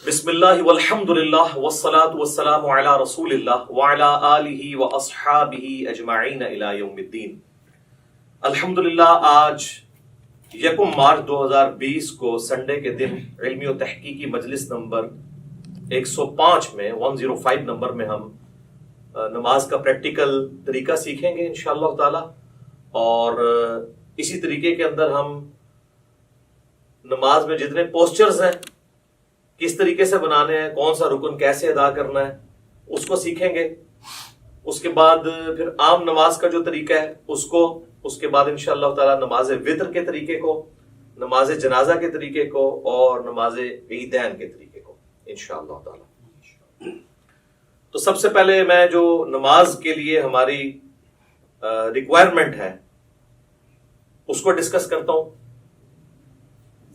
بسم اللہ والحمد للہ والصلاة والسلام علی رسول اللہ وعلی آلہ واصحابہ اجمعین الی یوم الدین۔ الحمدللہ آج 1 مارچ 2020 کو سنڈے کے دن علمی و تحقیقی مجلس نمبر 105 میں 105 نمبر میں ہم نماز کا پریکٹیکل طریقہ سیکھیں گے انشاءاللہ تعالی، اور اسی طریقے کے اندر ہم نماز میں جتنے پوسچرز ہیں کس طریقے سے بنانے ہیں، کون سا رکن کیسے ادا کرنا ہے اس کو سیکھیں گے۔ اس کے بعد پھر عام نماز کا جو طریقہ ہے اس کے بعد انشاءاللہ تعالی نماز وتر کے طریقے کو، نماز جنازہ کے طریقے کو اور نماز عیدین کے طریقے کو انشاءاللہ تعالی۔ تو سب سے پہلے میں جو نماز کے لیے ہماری ریکوائرمنٹ ہے اس کو ڈسکس کرتا ہوں۔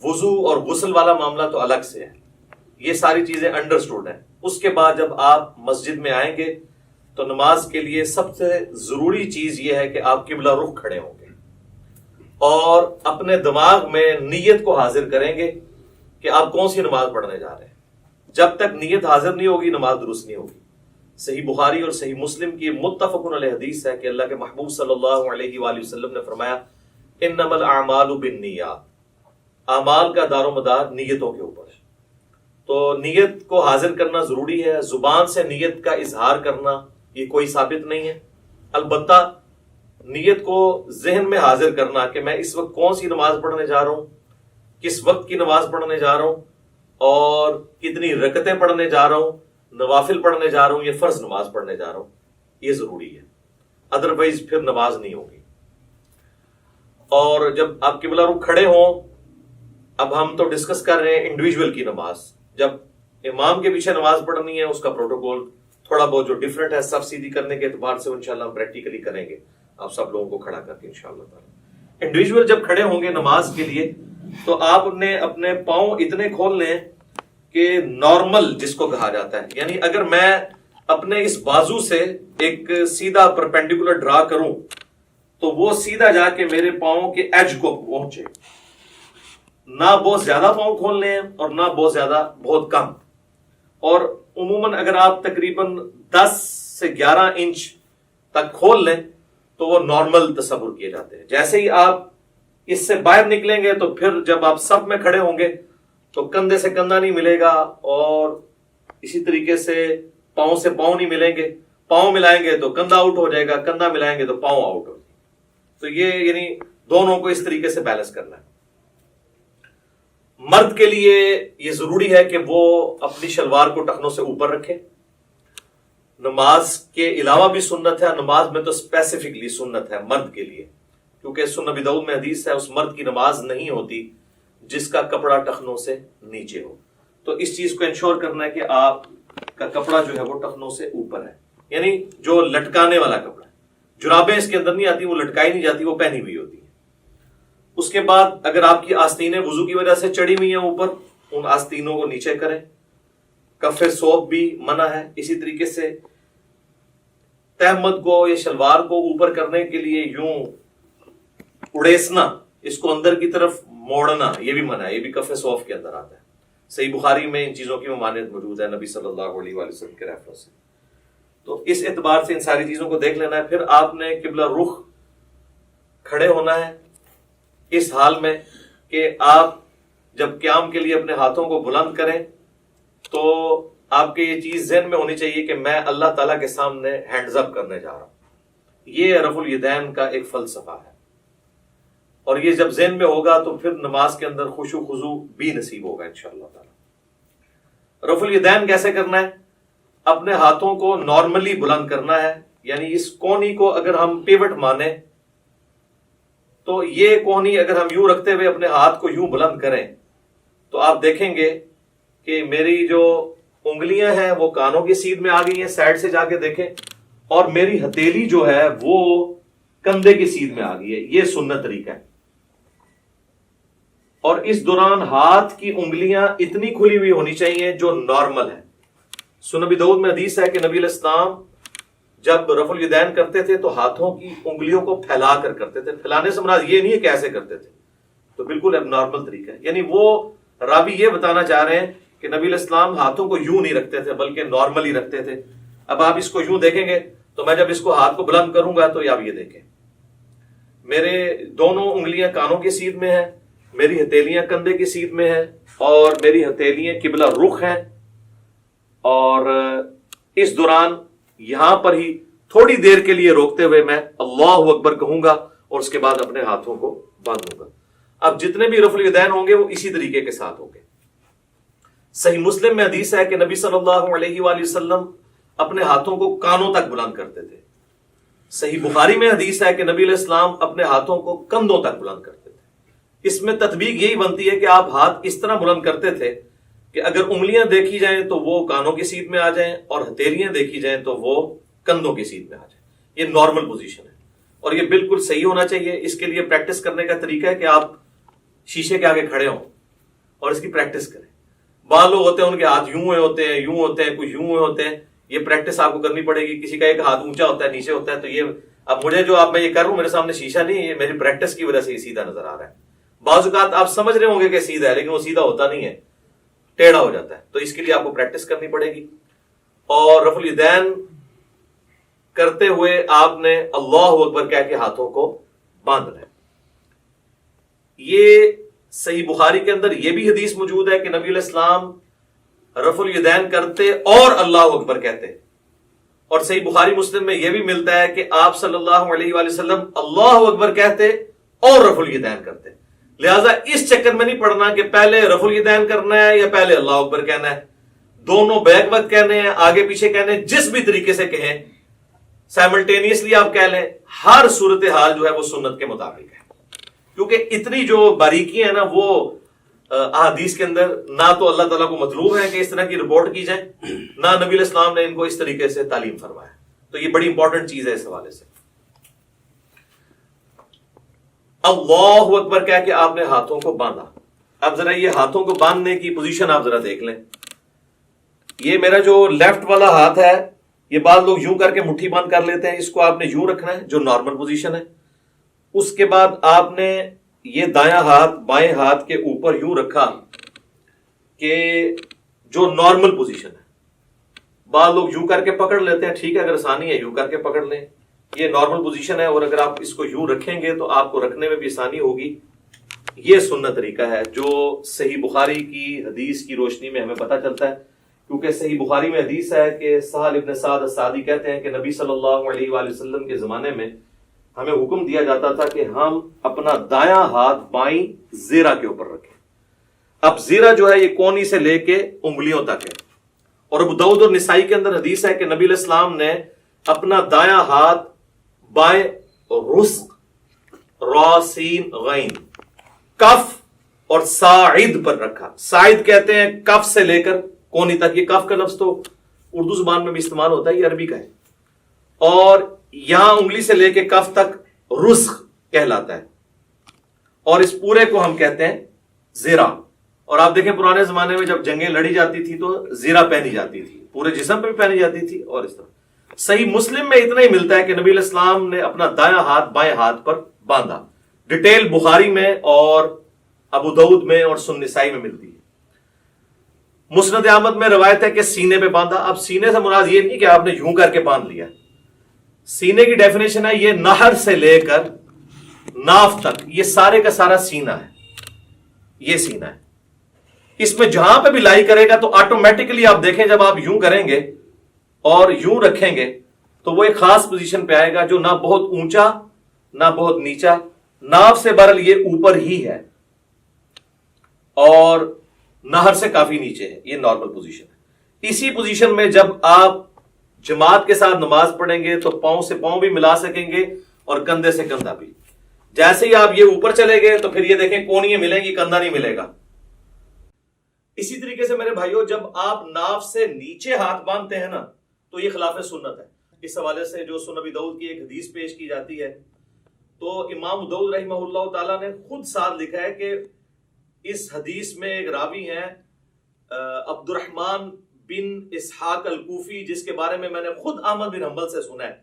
وضو اور غسل والا معاملہ تو الگ سے ہے، یہ ساری چیزیں انڈرسٹوڈ ہیں۔ اس کے بعد جب آپ مسجد میں آئیں گے تو نماز کے لیے سب سے ضروری چیز یہ ہے کہ آپ قبلہ رخ کھڑے ہوں گے اور اپنے دماغ میں نیت کو حاضر کریں گے کہ آپ کون سی نماز پڑھنے جا رہے ہیں۔ جب تک نیت حاضر نہیں ہوگی نماز درست نہیں ہوگی۔ صحیح بخاری اور صحیح مسلم کی متفق علیہ حدیث ہے کہ اللہ کے محبوب صلی اللہ علیہ وآلہ وسلم نے فرمایا انما الاعمال بالنیات، اعمال کا دار و مدار نیتوں کے اوپر ہے۔ تو نیت کو حاضر کرنا ضروری ہے۔ زبان سے نیت کا اظہار کرنا یہ کوئی ثابت نہیں ہے، البتہ نیت کو ذہن میں حاضر کرنا کہ میں اس وقت کون سی نماز پڑھنے جا رہا ہوں، کس وقت کی نماز پڑھنے جا رہا ہوں اور کتنی رکعتیں پڑھنے جا رہا ہوں، نوافل پڑھنے جا رہا ہوں یا فرض نماز پڑھنے جا رہا ہوں، یہ ضروری ہے، ادروائز پھر نماز نہیں ہوگی۔ اور جب آپ قبلہ رخ کھڑے ہوں، اب ہم تو ڈسکس کر رہے ہیں انڈیویجول کی نماز، جب امام کے پیچھے نماز پڑھنی ہے اس کا پروٹوکول تھوڑا بہت جو ڈیفرنٹ ہے، صف سیدھی کرنے کے اعتبار سے انشاءاللہ ہم پریکٹیکلی کریں گے، آپ سب لوگوں کو کھڑا کر کے انشاءاللہ تعالی۔ انڈیویجول جب کھڑے ہوں گے نماز کے لیے تو آپ نے اپنے پاؤں اتنے کھول لیں کہ نارمل جس کو کہا جاتا ہے، یعنی اگر میں اپنے اس بازو سے ایک سیدھا پرپینڈیکولر ڈرا کروں تو وہ سیدھا جا کے میرے پاؤں کے ایج کو پہنچے، نہ بہت زیادہ پاؤں کھولنے ہیں اور نہ بہت کم۔ اور عموماً اگر آپ تقریباً 10 سے 11 انچ تک کھول لیں تو وہ نارمل تصور کیے جاتے ہیں۔ جیسے ہی آپ اس سے باہر نکلیں گے تو پھر جب آپ صف میں کھڑے ہوں گے تو کندھے سے کندھا نہیں ملے گا، اور اسی طریقے سے پاؤں نہیں ملیں گے۔ پاؤں ملائیں گے تو کندھا آؤٹ ہو جائے گا، کندھا ملائیں گے تو پاؤں آؤٹ ہو جائے گا۔ تو یہ یعنی دونوں کو اس طریقے سے بیلنس کرنا ہے۔ مرد کے لیے یہ ضروری ہے کہ وہ اپنی شلوار کو ٹخنوں سے اوپر رکھے۔ نماز کے علاوہ بھی سنت ہے، نماز میں تو اسپیسیفکلی سنت ہے مرد کے لیے، کیونکہ سنن ابی داؤد میں حدیث ہے اس مرد کی نماز نہیں ہوتی جس کا کپڑا ٹخنوں سے نیچے ہو۔ تو اس چیز کو انشور کرنا ہے کہ آپ کا کپڑا جو ہے وہ ٹخنوں سے اوپر ہے، یعنی جو لٹکانے والا کپڑا ہے۔ جرابیں اس کے اندر نہیں آتی، وہ لٹکائی نہیں جاتی، وہ پہنی ہوئی ہوتی ہے۔ اس کے بعد اگر آپ کی آستینیں وضو کی وجہ سے چڑھی ہوئی ہیں اوپر، ان آستینوں کو نیچے کریں۔ کف ثوب بھی منع ہے۔ اسی طریقے سے تہمت کو یا شلوار کو اوپر کرنے کے لیے یوں اڑیسنا، اس کو اندر کی طرف موڑنا، یہ بھی منع ہے، یہ بھی کف ثوب کے اندر آتا ہے۔ صحیح بخاری میں ان چیزوں کی ممانعت موجود ہے نبی صلی اللہ علیہ وآلہ وسلم کے ریفرنس سے۔ تو اس اعتبار سے ان ساری چیزوں کو دیکھ لینا ہے۔ پھر آپ نے قبلہ رخ کھڑے ہونا ہے اس حال میں کہ آپ جب قیام کے لیے اپنے ہاتھوں کو بلند کریں تو آپ کے یہ چیز ذہن میں ہونی چاہیے کہ میں اللہ تعالیٰ کے سامنے ہینڈز اپ کرنے جا رہا ہوں۔ یہ رفع الیدین کا ایک فلسفہ ہے، اور یہ جب ذہن میں ہوگا تو پھر نماز کے اندر خشوع و خضوع بھی نصیب ہوگا انشاءاللہ تعالیٰ۔ رفع الیدین کیسے کرنا ہے؟ اپنے ہاتھوں کو نارملی بلند کرنا ہے، یعنی اس کونی کو اگر ہم پیوٹ مانیں تو یہ کونی اگر ہم یوں رکھتے ہوئے اپنے ہاتھ کو یوں بلند کریں تو آپ دیکھیں گے کہ میری جو انگلیاں ہیں وہ کانوں کی سیدھ میں آ گئی ہیں، سائڈ سے جا کے دیکھیں، اور میری ہتھیلی جو ہے وہ کندھے کی سیدھ میں آ گئی ہے۔ یہ سنت طریقہ ہے۔ اور اس دوران ہاتھ کی انگلیاں اتنی کھلی ہوئی ہونی چاہیے جو نارمل ہے۔ سنن ابی داؤد میں حدیث ہے کہ نبی علیہ السلام جب رفع الیدین کرتے تھے تو ہاتھوں کی انگلیوں کو پھیلا کر کرتے تھے۔ پھیلانے سے مراد یہ نہیں ہے کہ ایسے کرتے تھے، تو بالکل اب نارمل طریقہ ہے۔ یعنی وہ راوی یہ بتانا چاہ رہے ہیں کہ نبی علیہ السلام ہاتھوں کو یوں نہیں رکھتے تھے بلکہ نارملی رکھتے تھے. اب آپ اس کو یوں دیکھیں گے تو میں جب اس کو ہاتھ کو بلند کروں گا تو آپ یہ دیکھیں میرے دونوں انگلیاں کانوں کی سیدھ میں ہیں, میری ہتھیلیاں کندھے کی سیدھ میں ہیں, اور میری ہتھیلیاں قبلہ رخ ہیں. اور اس دوران یہاں پر ہی تھوڑی دیر کے لیے روکتے ہوئے میں اللہ اکبر کہوں گا اور اس کے بعد اپنے ہاتھوں کو باندھوں گا. اب جتنے بھی رفع الیدین ہوں گے وہ اسی طریقے کے ساتھ ہوں گے. صحیح مسلم میں حدیث ہے کہ نبی صلی اللہ علیہ وآلہ وسلم اپنے ہاتھوں کو کانوں تک بلند کرتے تھے. صحیح بخاری میں حدیث ہے کہ نبی علیہ السلام اپنے ہاتھوں کو کندھوں تک بلند کرتے تھے. اس میں تطبیق یہی بنتی ہے کہ آپ ہاتھ اس طرح بلند کرتے تھے کہ اگر انگلیاں دیکھی جائیں تو وہ کانوں کی سیدھ میں آ جائیں اور ہتھیلیاں دیکھی جائیں تو وہ کندھوں کی سیدھ میں آ جائیں. یہ نارمل پوزیشن ہے اور یہ بالکل صحیح ہونا چاہیے. اس کے لیے پریکٹس کرنے کا طریقہ ہے کہ آپ شیشے کے آگے کھڑے ہوں اور اس کی پریکٹس کریں. بعض لوگ ہوتے ہیں ان کے ہاتھ یوں ہوتے ہیں, یوں ہوتے ہیں, کچھ یوں ہوتے ہیں. یہ پریکٹس آپ کو کرنی پڑے گی. کسی کا ایک ہاتھ اونچا ہوتا ہے, نیچے ہوتا ہے. تو یہ اب مجھے جو میں یہ کر رہا ہوں میرے سامنے شیشہ نہیں ہے, یہ میری پریکٹس کی وجہ سے یہ سیدھا نظر آ رہا ہے. بعض اوقات آپ سمجھ رہے ہوں گے کہ سیدھا ہے لیکن وہ سیدھا ہوتا نہیں ہے, ٹیڑھا ہو جاتا ہے. تو اس کے لیے آپ کو پریکٹس کرنی پڑے گی. اور رفع الیدین کرتے ہوئے آپ نے اللہ اکبر کہہ کے ہاتھوں کو باندھنا ہے. یہ صحیح بخاری کے اندر یہ بھی حدیث موجود ہے کہ نبی علیہ السلام رفع الیدین کرتے اور اللہ اکبر کہتے. اور صحیح بخاری مسلم میں یہ بھی ملتا ہے کہ آپ صلی اللہ علیہ وآلہ وسلم اللہ اکبر کہتے اور رفع الیدین کرتے. لہٰذا اس چکر میں نہیں پڑنا کہ پہلے رفع الیدین کرنا ہے یا پہلے اللہ اکبر کہنا ہے. دونوں بیک وقت کہنے ہیں, آگے پیچھے کہنے ہیں, جس بھی طریقے سے کہیں سائملٹینیسلی آپ کہہ لیں. ہر صورتحال جو ہے وہ سنت کے مطابق ہے, کیونکہ اتنی جو باریکیاں ہیں نا وہ احادیث کے اندر نہ تو اللہ تعالیٰ کو مطلوب ہے کہ اس طرح کی رپورٹ کی جائے, نہ نبی علیہ السلام نے ان کو اس طریقے سے تعلیم فرمایا. تو یہ بڑی امپورٹنٹ چیز ہے اس حوالے سے. اللہ اکبر کہہ کے آپ نے ہاتھوں کو باندھا. اب ذرا یہ ہاتھوں کو باندھنے کی پوزیشن آپ ذرا دیکھ لیں. یہ میرا جو لیفٹ والا ہاتھ ہے یہ بعض لوگ یوں کر کے مٹھی بند کر لیتے ہیں, اس کو آپ نے یوں رکھنا ہے جو نارمل پوزیشن ہے. اس کے بعد آپ نے یہ دایاں ہاتھ بائیں ہاتھ کے اوپر یوں رکھا کہ جو نارمل پوزیشن ہے. بعض لوگ یوں کر کے پکڑ لیتے ہیں, ٹھیک ہے, اگر آسانی ہے یوں کر کے پکڑ لیں, یہ نارمل پوزیشن ہے. اور اگر آپ اس کو یوں رکھیں گے تو آپ کو رکھنے میں بھی آسانی ہوگی. یہ سنت طریقہ ہے جو صحیح بخاری کی حدیث کی روشنی میں ہمیں پتہ چلتا ہے. کیونکہ صحیح بخاری میں حدیث ہے کہ سہل ابن سعد الساعدی کہتے ہیں کہ نبی صلی اللہ علیہ وآلہ وسلم کے زمانے میں ہمیں حکم دیا جاتا تھا کہ ہم اپنا دایاں ہاتھ بائیں زیرہ کے اوپر رکھیں. اب زیرہ جو ہے یہ کونی سے لے کے انگلیوں تک ہے. اور ابو داؤد اور نسائی کے اندر حدیث ہے کہ نبی علیہ السلام نے اپنا دایاں ہاتھ بائیں رزق را سین غین کف اور ساعد پر رکھا. ساعد کہتے ہیں کف سے لے کر کونی تک. یہ کف کا لفظ تو اردو زبان میں بھی استعمال ہوتا ہے, یہ عربی کا ہے. اور یہاں انگلی سے لے کے کف تک رزق کہلاتا ہے, اور اس پورے کو ہم کہتے ہیں زیرہ. اور آپ دیکھیں پرانے زمانے میں جب جنگیں لڑی جاتی تھی تو زیرہ پہنی جاتی تھی, پورے جسم پہ بھی پہنی جاتی تھی. اور اس طرح صحیح مسلم میں اتنا ہی ملتا ہے کہ نبی علیہ السلام نے اپنا دایاں ہاتھ بائیں ہاتھ پر باندھا. ڈیٹیل بخاری میں اور ابو داؤد میں اور سنن نسائی میں ملتی ہے. مسند احمد میں روایت ہے کہ سینے پہ باندھا. اب سینے سے مراد یہ نہیں کہ آپ نے یوں کر کے باندھ لیا. سینے کی ڈیفینیشن ہے یہ نہر سے لے کر ناف تک, یہ سارے کا سارا سینہ ہے. یہ سینہ ہے. اس میں جہاں پہ بھی لائی کرے گا تو آٹومیٹکلی آپ دیکھیں جب آپ یوں کریں گے اور یوں رکھیں گے تو وہ ایک خاص پوزیشن پہ آئے گا جو نہ بہت اونچا نہ بہت نیچا, ناف سے برل یہ اوپر ہی ہے اور نہر سے کافی نیچے ہے. یہ نارمل پوزیشن ہے. اسی پوزیشن میں جب آپ جماعت کے ساتھ نماز پڑھیں گے تو پاؤں سے پاؤں بھی ملا سکیں گے اور کندھے سے کندھا بھی. جیسے ہی آپ یہ اوپر چلے گئے تو پھر یہ دیکھیں کونیاں ملیں گی, کندھا نہیں ملے گا. اسی طریقے سے میرے بھائیوں جب آپ ناف سے نیچے ہاتھ باندھتے ہیں نا تو یہ خلاف سنت ہے. اس حوالے سے جو سنن ابی داؤد کی ایک حدیث پیش کی جاتی ہے تو امام داؤد رحمہ اللہ تعالیٰ نے خود ساتھ لکھا ہے کہ اس حدیث میں ایک راوی ہیں عبد الرحمن بن اسحاق الکوفی, جس کے بارے میں نے خود احمد بن حنبل سے سنا ہے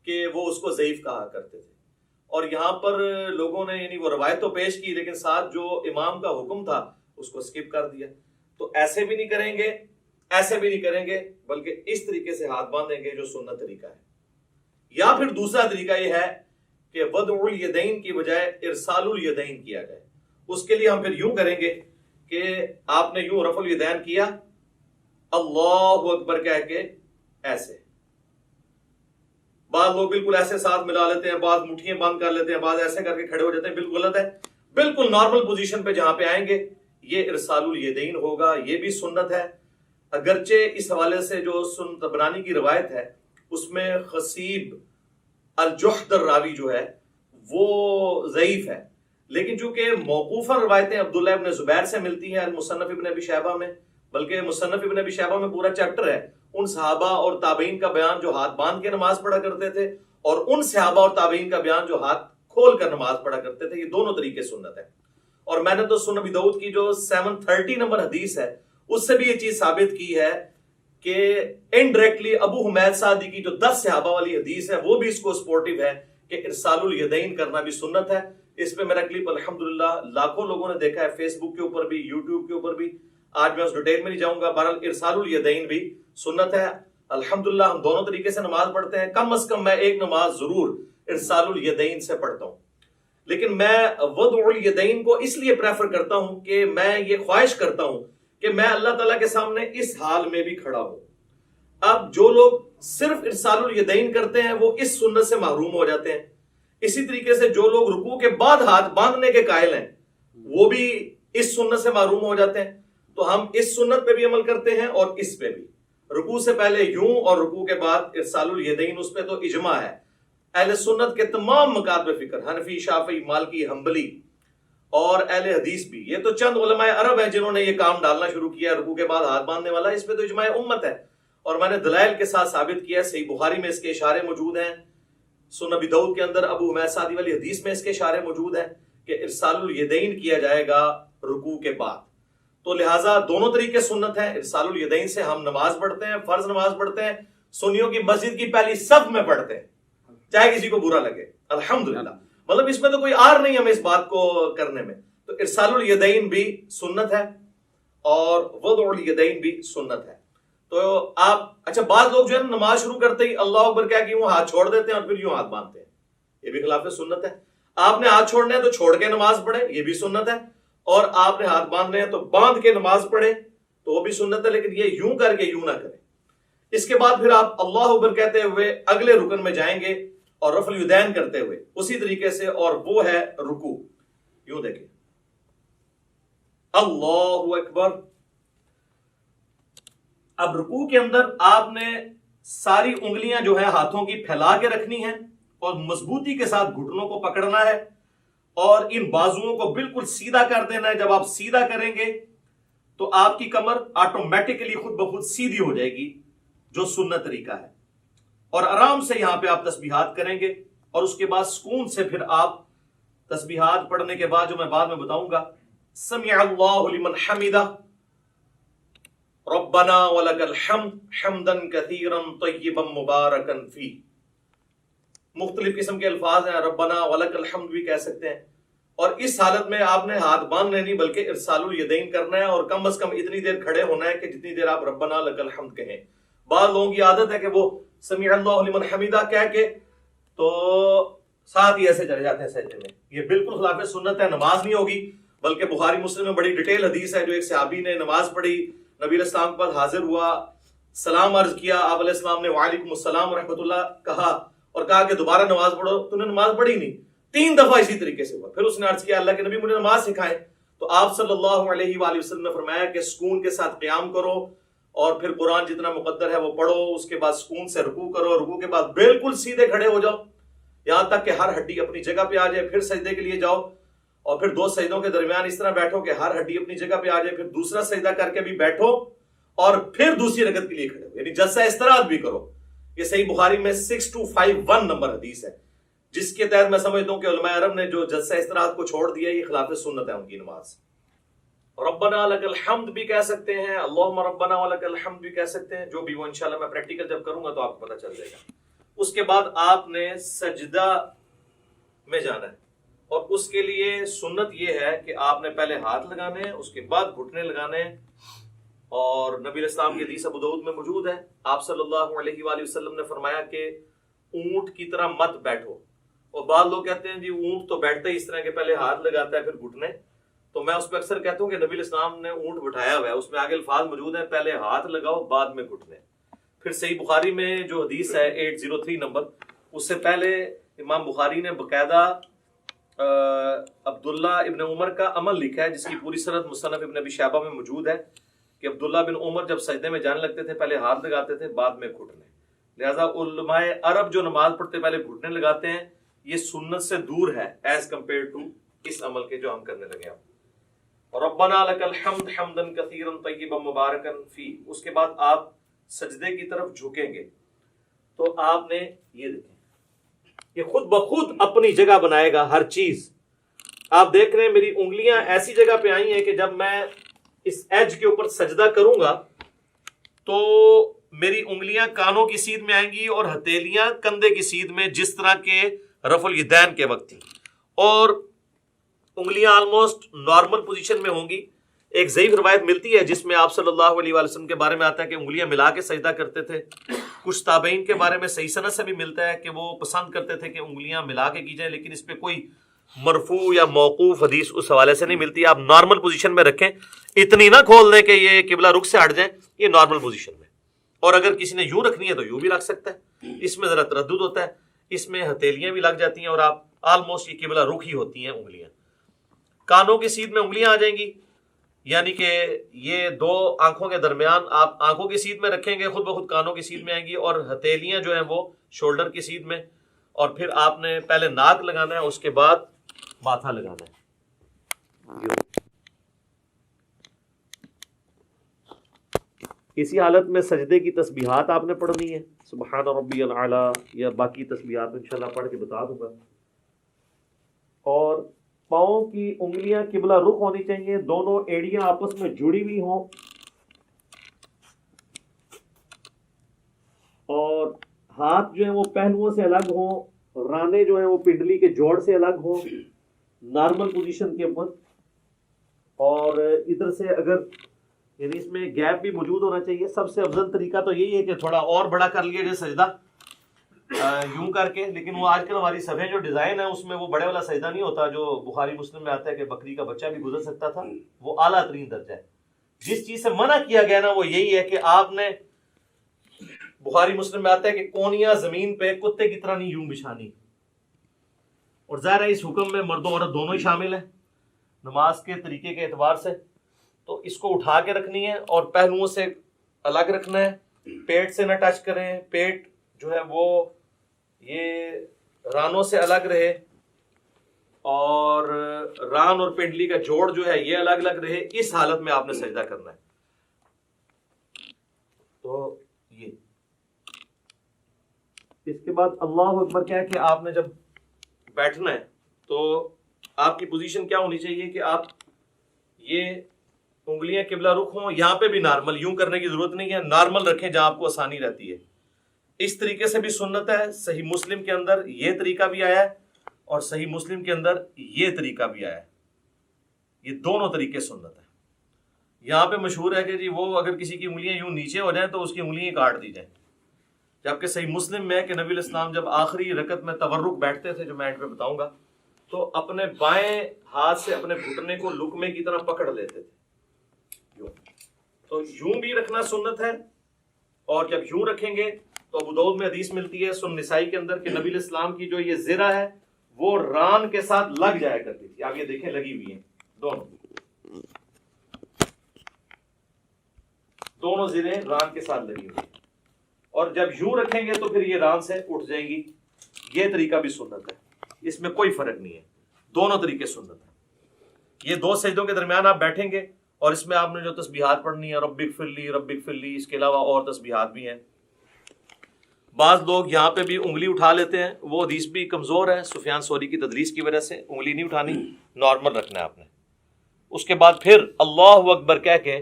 کہ وہ اس کو ضعیف کہا کرتے تھے. اور یہاں پر لوگوں نے یعنی وہ روایت تو پیش کی لیکن ساتھ جو امام کا حکم تھا اس کو سکپ کر دیا. تو ایسے بھی نہیں کریں گے، ایسے بھی نہیں کریں گے، بلکہ اس طریقے سے ہاتھ باندھیں گے جو سنت طریقہ ہے۔ یا پھر دوسرا طریقہ یہ ہے کہ وضع الیدین کی بجائے ارسال الیدین کیا جائے۔ اس کے لیے ہم پھر یوں کریں گے کہ آپ نے یوں رفع الیدین کیا، اللہ اکبر کہہ کے ایسے، بعض لوگ بالکل ایسے ساتھ ملا لیتے ہیں، بعض مٹھیاں بند کر لیتے ہیں، بعض ایسے کر کے کھڑے ہو جاتے ہیں، بالکل غلط ہے۔ بالکل نارمل پوزیشن پہ جہاں پہ آئیں گے یہ ارسال الیدین ہوگا، یہ بھی سنت ہے۔ اگرچہ اس حوالے سے جو سنن طبرانی کی روایت ہے اس میں خصیب الجحد الراوی جو ہے وہ ضعیف ہے، لیکن چونکہ موقوفاً روایتیں عبداللہ ابن زبیر سے ملتی ہیں المصنف ابن ابی شیبہ میں، بلکہ مصنف ابن ابی شیبہ میں پورا چیپٹر ہے ان صحابہ اور تابعین کا بیان جو ہاتھ باندھ کے نماز پڑھا کرتے تھے، اور ان صحابہ اور تابعین کا بیان جو ہاتھ کھول کر نماز پڑھا کرتے تھے۔ یہ دونوں طریقے سنت ہے، اور میں نے تو سنن ابی داؤد کی جو 730 نمبر حدیث ہے اس سے بھی یہ چیز ثابت کی ہے کہ انڈائریکٹلی ابو حمید سعدی کی جو 10 صحابہ والی حدیث ہے وہ بھی اس کو سپورٹیو ہے کہ ارسال الیدین کرنا بھی سنت ہے۔ اس پہ میرا کلپ الحمدللہ لاکھوں لوگوں نے دیکھا ہے، فیس بک کے اوپر بھی، یوٹیوب کے اوپر بھی۔ آج میں اس ڈیٹیل میں نہیں جاؤں گا، بہرحال ارسال الیدین بھی سنت ہے۔ الحمدللہ ہم دونوں طریقے سے نماز پڑھتے ہیں، کم از کم میں ایک نماز ضرور ارسال الیدین سے پڑھتا ہوں، لیکن میں وضع الیدین کو اس لیے پریفر کرتا ہوں کہ میں یہ خواہش کرتا ہوں کہ میں اللہ تعالیٰ کے سامنے اس حال میں بھی کھڑا ہوں۔ اب جو لوگ صرف ارسال الیدین کرتے ہیں وہ اس سنت سے محروم ہو جاتے ہیں، اسی طریقے سے جو لوگ رکوع کے بعد ہاتھ باندھنے کے قائل ہیں وہ بھی اس سنت سے محروم ہو جاتے ہیں۔ تو ہم اس سنت پہ بھی عمل کرتے ہیں اور اس پہ بھی، رکوع سے پہلے یوں اور رکوع کے بعد ارسال الیدین، اس پہ تو اجماع ہے اہل سنت کے تمام مکاتب فکر، حنفی، شافعی، مالکی، حنبلی اور اہل حدیث بھی۔ یہ تو چند علماء عرب ہیں جنہوں نے یہ کام ڈالنا شروع کیا رکوع کے بعد ہاتھ باندھنے والا، اس پہ تو اجماع امت ہے، اور میں نے دلائل کے ساتھ ثابت کیا ہے۔ صحیح بخاری میں اس کے اشارے موجود ہیں، سنن ابی داؤد کے اندر ابو حمید سعدی والی حدیث میں اس کے اشارے موجود ہیں کہ ارسال الیدین کیا جائے گا رکوع کے بعد۔ تو لہٰذا دونوں طریقے سنت ہیں۔ ارسال الیدین سے ہم نماز پڑھتے ہیں، فرض نماز پڑھتے ہیں، سنیوں کی مسجد کی پہلی صف میں پڑھتے ہیں، چاہے کسی کو برا لگے، الحمدللہ۔ مطلب اس میں تو کوئی آر نہیں ہمیں اس بات کو کرنے میں۔ تو ارسال الیدین بھی سنت ہے اور وضع الیدین بھی سنت ہے۔ تو آپ اچھا بعض لوگ جو ہے نماز شروع کرتے ہی اللہ اکبر کہہ کے یوں ہاتھ چھوڑ دیتے ہیں اور پھر یوں ہاتھ باندھتے ہیں، یہ بھی خلاف سنت ہے۔ آپ نے ہاتھ چھوڑنے ہیں تو چھوڑ کے نماز پڑھیں، یہ بھی سنت ہے، اور آپ نے ہاتھ باندھنے ہیں تو باندھ کے نماز پڑھیں تو وہ بھی سنت ہے، لیکن یہ یوں کر کے یوں نہ کریں۔ اس کے بعد پھر آپ اللہ اکبر کہتے ہوئے اگلے رکن میں جائیں گے اور رفع الیدین کرتے ہوئے اسی طریقے سے، اور وہ ہے رکوع۔ یوں دیکھیں، اللہ اکبر۔ اب رکوع کے اندر آپ نے ساری انگلیاں جو ہے ہاتھوں کی پھیلا کے رکھنی ہیں اور مضبوطی کے ساتھ گھٹنوں کو پکڑنا ہے اور ان بازوؤں کو بالکل سیدھا کر دینا ہے۔ جب آپ سیدھا کریں گے تو آپ کی کمر آٹومیٹکلی خود بخود سیدھی ہو جائے گی، جو سنت طریقہ ہے، اور آرام سے یہاں پہ آپ تسبیحات کریں گے، اور اس کے بعد سکون سے پھر آپ تسبیحات پڑھنے کے بعد جو میں بعد میں بتاؤں گا، سمع اللہ لمن حمدہ، ربنا ولک الحمد حمدا کثیرا طیبا مبارکا فیہ، مختلف قسم کے الفاظ ہیں، ربنا ولک الحمد بھی کہہ سکتے ہیں۔ اور اس حالت میں آپ نے ہاتھ باندھنے نہیں بلکہ ارسال الیدین کرنا ہے، اور کم از کم اتنی دیر کھڑے ہونا ہے کہ جتنی دیر آپ ربنا لک الحمد کہیں۔ بعض لوگوں کی عادت ہے کہ وہ سمع اللہ لمن حمدہ کہہ کے تو ساتھ ہی ایسے چلے جاتے ہیں سجدے میں، یہ بالکل خلاف سنت ہے، نماز نہیں ہوگی۔ بلکہ بخاری مسلم میں بڑی ڈیٹیل حدیث ہے، جو ایک صحابی نے نماز پڑھی، نبی علیہ السلام کے پاس حاضر ہوا، سلام عرض کیا، آپ علیہ السلام نے وعلیکم السلام ورحمۃ اللہ کہا اور کہا کہ دوبارہ نماز پڑھو، تو نے نماز پڑھی نہیں، 3 دفعہ اسی طریقے سے ہوا۔ پھر اس نے عرض کیا، اللہ کے نبی مجھے نماز سکھائیں، تو آپ صلی اللہ علیہ وآلہ وسلم نے فرمایا کہ سکون کے ساتھ قیام کرو اور پھر قرآن جتنا مقدر ہے وہ پڑھو، اس کے بعد سکون سے رکوع کرو، رکوع کے بعد بالکل سیدھے کھڑے ہو جاؤ یہاں تک کہ ہر ہڈی اپنی جگہ پہ آ جائے، پھر سجدے کے لیے جاؤ اور پھر 2 سجدوں کے درمیان اس طرح بیٹھو کہ ہر ہڈی اپنی جگہ پہ آ جائے، پھر دوسرا سجدہ کر کے بھی بیٹھو اور پھر دوسری رکعت کے لیے کھڑے ہو، یعنی جلسہ استراحت بھی کرو۔ یہ صحیح بخاری میں 6251 نمبر حدیث ہے، جس کے تحت میں سمجھتا ہوں کہ علماء عرب نے جو جلسہ استراحت کو چھوڑ دیا یہ خلاف سنت ہے ان کی نماز۔ ربنا لک الحمد بھی کہہ سکتے ہیں، اللہم ربنا ولک الحمد بھی کہہ سکتے ہیں، جو بھی وہ انشاءاللہ میں پریکٹیکل جب کروں گا تو آپ کو پتہ چل جائے گا۔ اس کے بعد آپ نے سجدہ میں جانا ہے، اور اس کے لیے سنت یہ ہے کہ آپ نے پہلے ہاتھ لگانے ہیں، اس کے بعد گھٹنے لگانے ہیں اور نبی علیہ السلام کی حدیث ابو داؤد میں موجود ہے، آپ صلی اللہ علیہ وآلہ وسلم نے فرمایا کہ اونٹ کی طرح مت بیٹھو. اور بعض لوگ کہتے ہیں جی اونٹ تو بیٹھتا ہی اس طرح کہ پہلے ہاتھ لگاتا ہے پھر گھٹنے، تو میں اس پہ اکثر کہتا ہوں کہ نبی علیہ السلام نے اونٹ بٹھایا ہوا ہے، اس میں آگے الفاظ موجود ہیں پہلے ہاتھ لگاؤ بعد میں گھٹنے. پھر صحیح بخاری میں جو حدیث ہے 803 نمبر، اس سے پہلے امام بخاری نے باقاعدہ عبداللہ ابن عمر کا عمل لکھا ہے جس کی پوری سند مصنف ابن ابی شیبہ میں موجود ہے کہ عبداللہ بن عمر جب سجدے میں جانے لگتے تھے پہلے ہاتھ لگاتے تھے بعد میں گھٹنے. لہٰذا علماء عرب جو نماز پڑھتے پہلے گھٹنے لگاتے ہیں، یہ سنت سے دور ہے ایز کمپیئر ٹو اس عمل کے جو ہم کرنے لگے ہیں. ربنا لک الحمد حمدا کثیرا طیبا مبارکا فی، اس کے بعد آپ سجدے کی طرف جھکیں گے تو آپ نے یہ دیکھیں یہ خود بخود اپنی جگہ بنائے گا ہر چیز. آپ دیکھ رہے ہیں میری انگلیاں ایسی جگہ پہ آئی ہیں کہ جب میں اس ایج کے اوپر سجدہ کروں گا تو میری انگلیاں کانوں کی سیدھ میں آئیں گی اور ہتھیلیاں کندھے کی سیدھ میں، جس طرح کے رفع الیدین کے وقت تھی، اور انگلیاں آلموسٹ نارمل پوزیشن میں ہوں گی. ایک ضعیف روایت ملتی ہے جس میں آپ صلی اللہ علیہ وآلہ وسلم کے بارے میں آتا ہے کہ انگلیاں ملا کے سجدہ کرتے تھے. کچھ تابعین کے بارے میں صحیح سند سے بھی ملتا ہے کہ وہ پسند کرتے تھے کہ انگلیاں ملا کے کی جائیں، لیکن اس پہ کوئی مرفوع یا موقوف حدیث اس حوالے سے نہیں ملتی. آپ نارمل پوزیشن میں رکھیں، اتنی نہ کھول دیں کہ یہ قبلہ رخ سے ہٹ جائیں، یہ نارمل پوزیشن میں. اور اگر کسی نے یوں رکھنی ہے تو یوں بھی رکھ سکتا ہے، اس میں ذرا تردد ہوتا ہے، اس میں ہتھیلیاں بھی لگ جاتی ہیں اور آپ آلموسٹ یہ قبلہ رخ ہی ہوتی ہیں انگلیاں. کانوں کی سیدھ میں انگلیاں آ جائیں گی، یعنی کہ یہ دو آنکھوں کے درمیان آپ آنکھوں کی سیدھ میں رکھیں گے، خود بخود کانوں کی سیدھ میں آئیں گی، اور ہتھیلیاں جو ہیں وہ شولڈر کی سیدھ میں. اور پھر آپ نے پہلے ناک لگانا ہے، اس کے بعد ماتھا لگانا ہے. اسی حالت میں سجدے کی تسبیحات آپ نے پڑھنی ہے، سبحان ربی الاعلی، یا باقی تسبیحات انشاءاللہ پڑھ کے بتا دوں گا. اور پاؤں کی انگلیاں قبلہ رخ ہونی چاہیے، دونوں ایڑیاں آپس میں جڑی ہوئی ہوں، اور ہاتھ جو ہیں وہ پہلوؤں سے الگ ہوں، رانے جو ہیں وہ پنڈلی کے جوڑ سے الگ ہوں نارمل پوزیشن کے اوپر. اور ادھر سے اگر یعنی اس میں گیپ بھی موجود ہونا چاہیے. سب سے افضل طریقہ تو یہی ہے کہ تھوڑا اور بڑا کر لیا جائے سجدہ یوں کر کے، لیکن وہ آج کل ہماری صفحے جو ڈیزائن ہے اس میں وہ بڑے والا سجدہ نہیں ہوتا جو بخاری مسلم میں آتا ہے کہ بکری کا بچہ بھی گزر سکتا تھا، وہ اعلیٰ ترین درجہ ہے. جس چیز سے منع کیا گیا نا وہ یہی ہے کہ آپ نے، بخاری مسلم میں آتا ہے کہ کونیاں زمین پہ کتے کی طرح نہیں یوں بچھانی. اور ظاہر ہے اس حکم میں مرد و عورت دونوں ہی شامل ہیں نماز کے طریقے کے اعتبار سے. تو اس کو اٹھا کے رکھنی ہے اور پہلوؤں سے الگ رکھنا ہے، پیٹ سے نہ ٹچ کریں، پیٹ جو ہے وہ یہ رانوں سے الگ رہے، اور ران اور پنڈلی کا جوڑ جو ہے یہ الگ الگ رہے. اس حالت میں آپ نے سجدہ کرنا ہے. تو یہ اس کے بعد اللہ اکبر کیا ہے کہ آپ نے جب بیٹھنا ہے تو آپ کی پوزیشن کیا ہونی چاہیے کہ آپ یہ انگلیاں قبلہ رخ ہوں، یہاں پہ بھی نارمل، یوں کرنے کی ضرورت نہیں ہے، نارمل رکھیں جہاں آپ کو آسانی رہتی ہے. اس طریقے سے بھی سنت ہے. صحیح مسلم کے اندر یہ طریقہ بھی آیا ہے اور صحیح مسلم کے اندر یہ طریقہ بھی آیا ہے. یہ دونوں طریقے سنت ہے. یہاں پہ مشہور ہے کہ جی وہ اگر کسی کی انگلیاں یوں نیچے ہو جائیں تو اس کی انگلیاں کاٹ دی جائیں، جبکہ صحیح مسلم میں کہ نبی علیہ السلام جب آخری رکعت میں تورک بیٹھتے تھے جو میں اینڈ پہ بتاؤں گا، تو اپنے بائیں ہاتھ سے اپنے گھٹنے کو لقمے کی طرح پکڑ لیتے تھے. تو یوں بھی رکھنا سنت ہے، اور جب یوں رکھیں گے تو ابو داؤد میں حدیث ملتی ہے سنن نسائی کے اندر کہ نبی علیہ السلام کی جو یہ زرہ ہے وہ ران کے ساتھ لگ جایا کرتی تھی. آپ یہ دیکھیں لگی ہوئی ہیں دونوں زریں ران کے ساتھ لگی ہوئی ہیں، اور جب یوں رکھیں گے تو پھر یہ ران سے اٹھ جائیں گی. یہ طریقہ بھی سنت ہے، اس میں کوئی فرق نہیں ہے، دونوں طریقے سنت ہیں. یہ دو سجدوں کے درمیان آپ بیٹھیں گے اور اس میں آپ نے جو تسبیحات پڑھنی ہے رب اغفر لی رب اغفر لی، اس کے علاوہ اور تسبیحات بھی ہیں. بعض لوگ یہاں پہ بھی انگلی اٹھا لیتے ہیں، وہ حدیث بھی کمزور ہے، سفیان ثوری کی تدلیس کی وجہ سے. انگلی نہیں اٹھانی، نارمل رکھنا ہے آپ نے. اس کے بعد پھر اللہ اکبر کہہ کے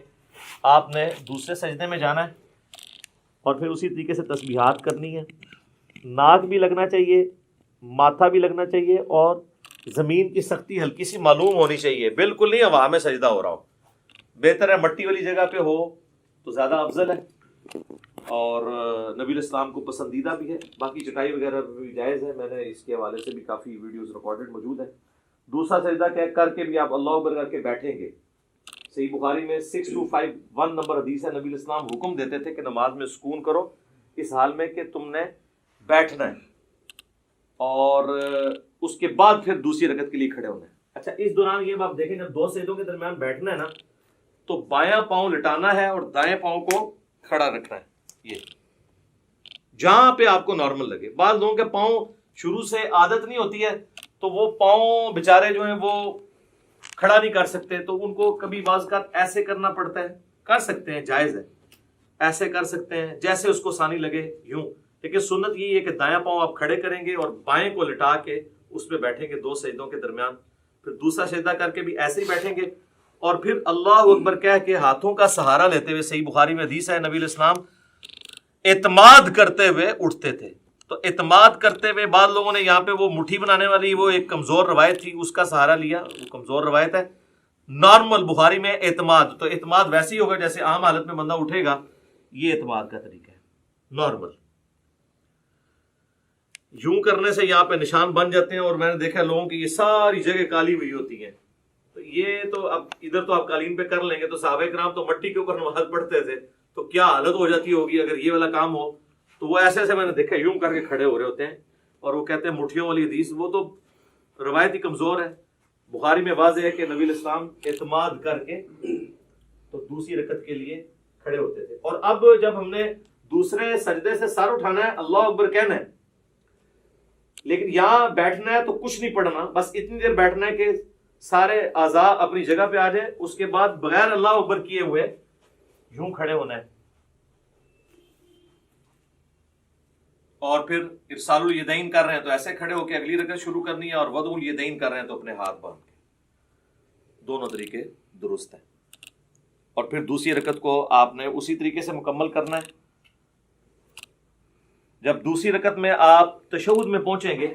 آپ نے دوسرے سجدے میں جانا ہے اور پھر اسی طریقے سے تسبیحات کرنی ہے. ناک بھی لگنا چاہیے، ماتھا بھی لگنا چاہیے، اور زمین کی سختی ہلکی سی معلوم ہونی چاہیے. بالکل نہیں ہوا میں سجدہ ہو رہا ہو، بہتر ہے مٹی والی جگہ پہ ہو تو زیادہ افضل ہے اور نبی الاسلام کو پسندیدہ بھی ہے. باقی چٹائی وغیرہ بھی جائز ہے، میں نے اس کے حوالے سے بھی کافی ویڈیوز ریکارڈڈ موجود ہیں. دوسرا سجدہ کر کے بھی آپ اللہ اکبر کر کے بیٹھیں گے. صحیح بخاری میں 6251 نمبر حدیث ہے. نبی الاسلام حکم دیتے تھے کہ نماز میں سکون کرو اس حال میں کہ تم نے بیٹھنا ہے اور اس کے بعد پھر دوسری رکعت کے لیے کھڑے ہونا ہے. اچھا، اس دوران یہ آپ دیکھیں جب دو سجدوں کے درمیان بیٹھنا ہے نا تو بایاں پاؤں لٹانا ہے اور دائیں پاؤں کو کھڑا رکھنا ہے. یہ جہاں پہ آپ کو نارمل لگے. بعض لوگوں کے پاؤں شروع سے عادت نہیں ہوتی ہے تو وہ پاؤں بےچارے جو ہیں وہ کھڑا نہیں کر سکتے، تو ان کو کبھی بعض کا ایسے کرنا پڑتا ہے. کر سکتے ہیں، جائز ہے، ایسے کر سکتے ہیں جیسے اس کو آسانی لگے یوں. لیکن سنت یہ ہے کہ دایاں پاؤں آپ کھڑے کریں گے اور بائیں کو لٹا کے اس پہ بیٹھیں گے دو سجدوں کے درمیان. پھر دوسرا سجدہ کر کے بھی ایسے ہی بیٹھیں گے اور پھر اللہ اکبر کہہ کے ہاتھوں کا سہارا لیتے ہوئے. صحیح بخاری میں حدیث ہے نبی علیہ السلام اعتماد کرتے ہوئے اٹھتے تھے. تو اعتماد کرتے ہوئے بعض لوگوں نے یہاں پہ وہ مٹھی بنانے والی وہ ایک کمزور روایت تھی، اس کا سہارا لیا. وہ کمزور روایت ہے. نارمل بخاری میں اعتماد، تو اعتماد ویسے ہی ہوگا جیسے عام حالت میں بندہ اٹھے گا. یہ اعتماد کا طریقہ ہے نارمل. یوں کرنے سے یہاں پہ نشان بن جاتے ہیں اور میں نے دیکھا لوگوں کی یہ ساری جگہ کالی ہوئی ہوتی ہیں. تو یہ تو اب ادھر تو آپ قالین پہ کر لیں گے، تو صحابہ کرام تو مٹی کے اوپر نماز پڑھتے تھے، تو کیا حالت ہو جاتی ہوگی اگر یہ والا کام ہو. تو وہ ایسے ایسے میں نے دیکھا یوں کر کے کھڑے ہو رہے ہوتے ہیں اور وہ کہتے ہیں مٹھیوں والی حدیث. وہ تو روایت ہی کمزور ہے. بخاری میں واضح ہے کہ نبی علیہ السلام اعتماد کر کے تو دوسری رکعت کے لیے کھڑے ہوتے تھے. اور اب جب ہم نے دوسرے سجدے سے سر اٹھانا ہے اللہ اکبر کہنا ہے، لیکن یہاں بیٹھنا ہے تو کچھ نہیں پڑھنا، بس اتنی دیر بیٹھنا ہے کہ سارے اعضاء اپنی جگہ پہ آ جائے. اس کے بعد بغیر اللہ اکبر کیے ہوئے یوں کھڑے ہونا ہے اور پھر ارسال الیدین کر رہے ہیں تو ایسے کھڑے ہو کے اگلی رکعت شروع کرنی ہے، اور وضع الیدین کر رہے ہیں تو اپنے ہاتھ باندھ کے. دونوں طریقے درست ہیں. اور پھر دوسری رکعت کو آپ نے اسی طریقے سے مکمل کرنا ہے. جب دوسری رکعت میں آپ تشہد میں پہنچیں گے،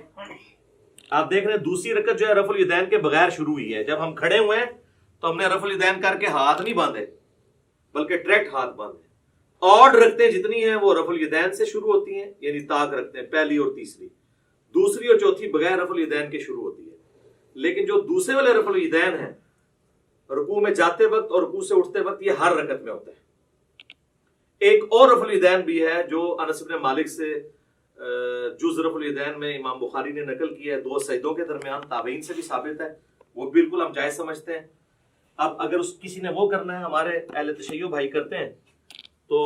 آپ دیکھ رہے ہیں دوسری رکعت جو ہے رفع الیدین کے بغیر شروع ہوئی ہے. جب ہم کھڑے ہوئے ہیں تو ہم نے رفع الیدین کر کے ہاتھ نہیں باندھے بلکہ ڈائریکٹ ہاتھ باندھے. اور رکھتے جتنی ہیں وہ رفع الیدین سے شروع ہوتی ہیں، یعنی طاق رکھتے ہیں پہلی اور تیسری. دوسری اور چوتھی بغیر رفع الیدین کے شروع ہوتی ہے. لیکن جو دوسرے والے رفع الیدین ہیں رکوع میں جاتے وقت اور رکوع سے اٹھتے وقت، یہ ہر رکعت میں ہوتا ہے. ایک اور رفع الیدین بھی ہے جو انس بن مالک سے جز رفع الیدین میں امام بخاری نے نقل کیا ہے دو سجدوں کے درمیان. تابعین سے بھی ثابت ہے، وہ بالکل ہم جائز سمجھتے ہیں. اب اگر کسی نے وہ کرنا ہے، ہمارے اہل تشیع بھائی کرتے ہیں، تو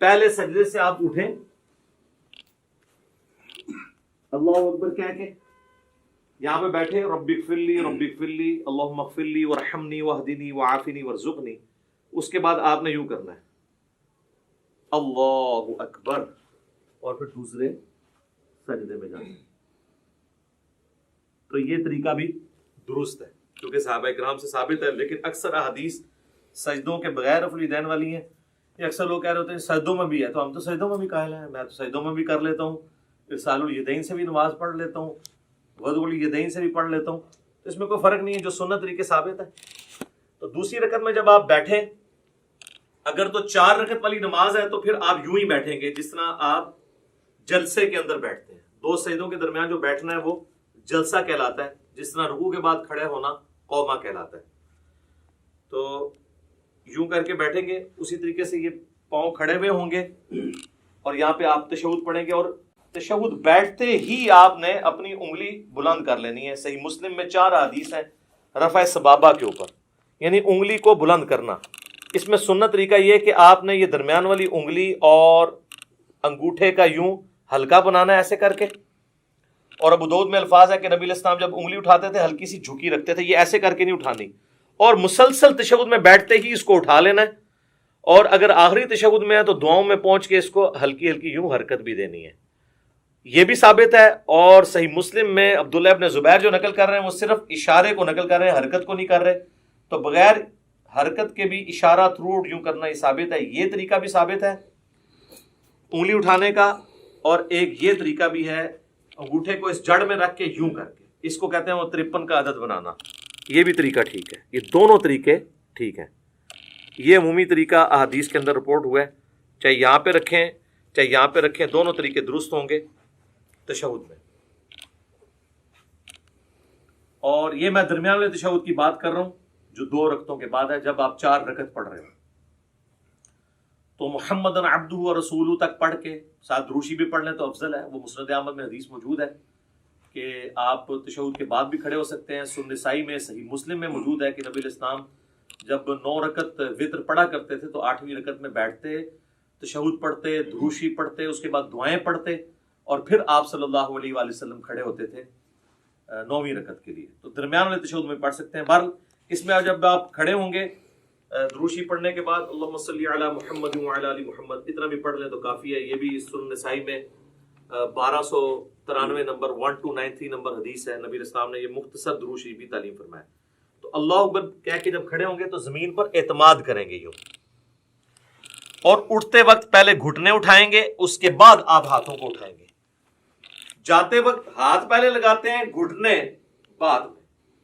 پہلے سجدے سے آپ اٹھیں اللہ اکبر کہہ کے یہاں پہ بیٹھے رب اغفر لی رب اغفر لی اللہم اغفر لی وارحمنی واہدنی وعافنی وارزقنی. اس کے بعد آپ نے یوں کرنا ہے اللہ اکبر اور پھر دوسرے سجدے میں جانا ہے. تو یہ طریقہ بھی درست ہے کیونکہ صحابہ کرام سے ثابت ہے. لیکن اکثر احادیث سجدوں کے بغیر رفع الیدین والی ہیں. یہ اکثر لوگ کہہ رہے ہوتے ہیں سجدوں میں بھی ہے، تو ہم تو سجدوں میں بھی قائل ہیں، میں تو سجدوں میں بھی کر لیتا ہوں، ارسال الیدین سے بھی نماز پڑھ لیتا ہوں، وضع الیدین سے بھی پڑھ لیتا ہوں. تو اس میں کوئی فرق نہیں ہے، جو سنت طریقے ثابت ہے. تو دوسری رکعت میں جب آپ بیٹھیں، اگر تو 4 رکعت والی نماز ہے تو پھر آپ یوں ہی بیٹھیں گے جس طرح آپ جلسے کے اندر بیٹھتے ہیں. دو سجدوں کے درمیان جو بیٹھنا ہے وہ جلسہ کہلاتا ہے، جس طرح رکوع کے بعد کھڑے ہونا قومہ کہلاتا ہے. تو یوں کر کے بیٹھیں گے، اسی طریقے سے یہ پاؤں کھڑے ہوئے ہوں گے اور یہاں پہ آپ تشہد پڑھیں گے. اور تشہد بیٹھتے ہی آپ نے اپنی انگلی بلند کر لینی ہے. صحیح مسلم میں 4 حدیث ہیں رفع سبابہ کے اوپر، یعنی انگلی کو بلند کرنا. اس میں سنت طریقہ یہ ہے کہ آپ نے یہ درمیان والی انگلی اور انگوٹھے کا یوں ہلکا بنانا ہے ایسے کر کے. اور ابو داؤد میں الفاظ ہے کہ نبی علیہ السلام جب انگلی اٹھاتے تھے ہلکی سی جھکی رکھتے تھے، یہ ایسے کر کے نہیں اٹھانی. اور مسلسل تشہد میں بیٹھتے ہی اس کو اٹھا لینا ہے. اور اگر آخری تشہد میں ہے تو دعاؤں میں پہنچ کے اس کو ہلکی ہلکی یوں حرکت بھی دینی ہے. یہ بھی ثابت ہے. اور صحیح مسلم میں عبداللہ ابن زبیر جو نقل کر رہے ہیں وہ صرف اشارے کو نقل کر رہے ہیں، حرکت کو نہیں کر رہے. تو بغیر حرکت کے بھی اشارہ تھروٹ یوں کرنا یہ ثابت ہے. یہ طریقہ بھی ثابت ہے انگلی اٹھانے کا. اور ایک یہ طریقہ بھی ہے انگوٹھے کو اس جڑ میں رکھ کے یوں کر کے، اس کو کہتے ہیں وہ 53 کا عدد بنانا. یہ بھی طریقہ ٹھیک ہے. یہ دونوں طریقے ٹھیک ہیں. یہ عمومی طریقہ احادیث کے اندر رپورٹ ہوا ہے، چاہے یہاں پہ رکھیں چاہے یہاں پہ رکھیں، دونوں طریقے درست ہوں گے تشہد میں۔ اور یہ میں درمیان والے تشہد کی بات کر رہا ہوں جو 2 رکعتوں کے بعد ہے، جب آپ 4 رکعت پڑھ رہے ہو تو محمد عبدہ و رسولہ تک پڑھ کے ساتھ دروشی بھی پڑھ لیں تو افضل ہے۔ وہ مسند احمد میں حدیث موجود ہے کہ آپ تشہد کے بعد بھی کھڑے ہو سکتے ہیں۔ سنن نسائی میں، صحیح مسلم میں موجود ہے کہ نبی علیہ السلام جب 9 رکعت وتر پڑھا کرتے تھے تو 8ویں رکعت میں بیٹھتے، تشہد پڑھتے، دروشی پڑھتے، اس کے بعد دعائیں پڑھتے، اور پھر آپ صلی اللہ علیہ وآلہ وسلم کھڑے ہوتے تھے 9ویں رکعت کے لیے۔ تو درمیان والے تشہد میں پڑھ سکتے ہیں۔ بہرحال اس میں جب آپ کھڑے ہوں گے دروشی پڑھنے کے بعد اللہم صلی علی محمد وعلی آل محمد اتنا بھی پڑھ لیں تو کافی ہے۔ یہ بھی سنن نسائی میں 1293 نمبر 1293 نمبر حدیث ہے، نبی اسلام نے یہ مختصر دروشی بھی تعلیم فرمایا۔ تو اللہ اکبر کہہ کے جب کھڑے ہوں گے تو زمین پر اعتماد کریں گے یوں، اور اٹھتے وقت پہلے گھٹنے اٹھائیں گے، اس کے بعد آپ ہاتھوں کو اٹھائیں گے۔ جاتے وقت ہاتھ پہلے لگاتے ہیں، گھٹنے بعد میں،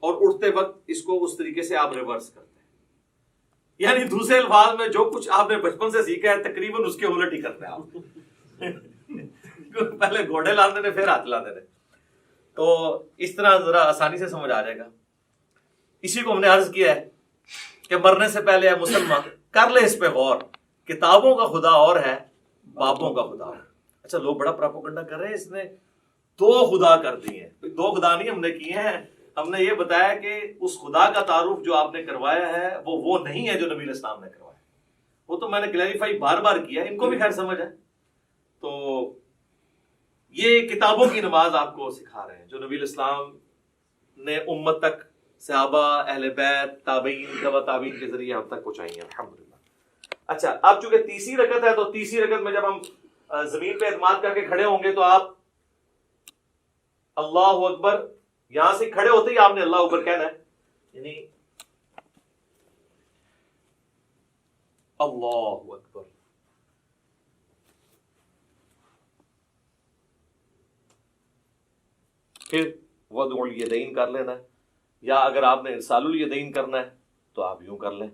اور اٹھتے وقت اس کو اس طریقے سے آپ ریورس کرتے ہیں۔ یعنی دوسرے الفاظ میں جو کچھ آپ نے بچپن سے سیکھا ہے تقریباً اس کے الٹ ہی کرتے ہیں آپ پہلے گھوڑے لاندے نے پھر ہاتھ لاندے نے۔ تو اس طرح ذرا آسانی سے سمجھ آ جائے گا۔ اسی کو ہم نے عرض کیا ہے کہ مرنے سے پہلے ہے مسلمان کر لے اس پہ غور، کتابوں کا خدا اور ہے، بابوں کا خدا اور ہے۔ اچھا لوگ بڑا پراپوگنڈا کر رہے ہیں، اس نے 2 خدا کر دیے ہیں۔ 2 خدا نہیں ہم نے کیے ہیں، ہم نے یہ بتایا کہ اس خدا کا تعارف جو آپ نے کروایا ہے وہ نہیں ہے جو نبی علیہ السلام نے کروایا۔ وہ تو میں نے کلیریفائی بار بار کیا، ان کو بھی خیر سمجھ ہے۔ تو یہ کتابوں کی نماز آپ کو سکھا رہے ہیں جو نبی علیہ السلام نے امت تک، صحابہ، اہل بیت، تابعین، تبع تابعین کے ذریعے ہم تک پہنچائی ہیں الحمدللہ۔ اچھا اب چونکہ تیسری رکعت ہے تو تیسری رکعت میں جب ہم زمین پہ اعتماد کر کے کھڑے ہوں گے تو آپ اللہ اکبر، یہاں سے کھڑے ہوتے ہی آپ نے اللہ اکبر کہنا ہے، یعنی اللہ اکبر۔ پھر وضع الیدین کر لینا ہے، یا اگر آپ نے ارسال الیدین کرنا ہے تو آپ یوں کر لیں۔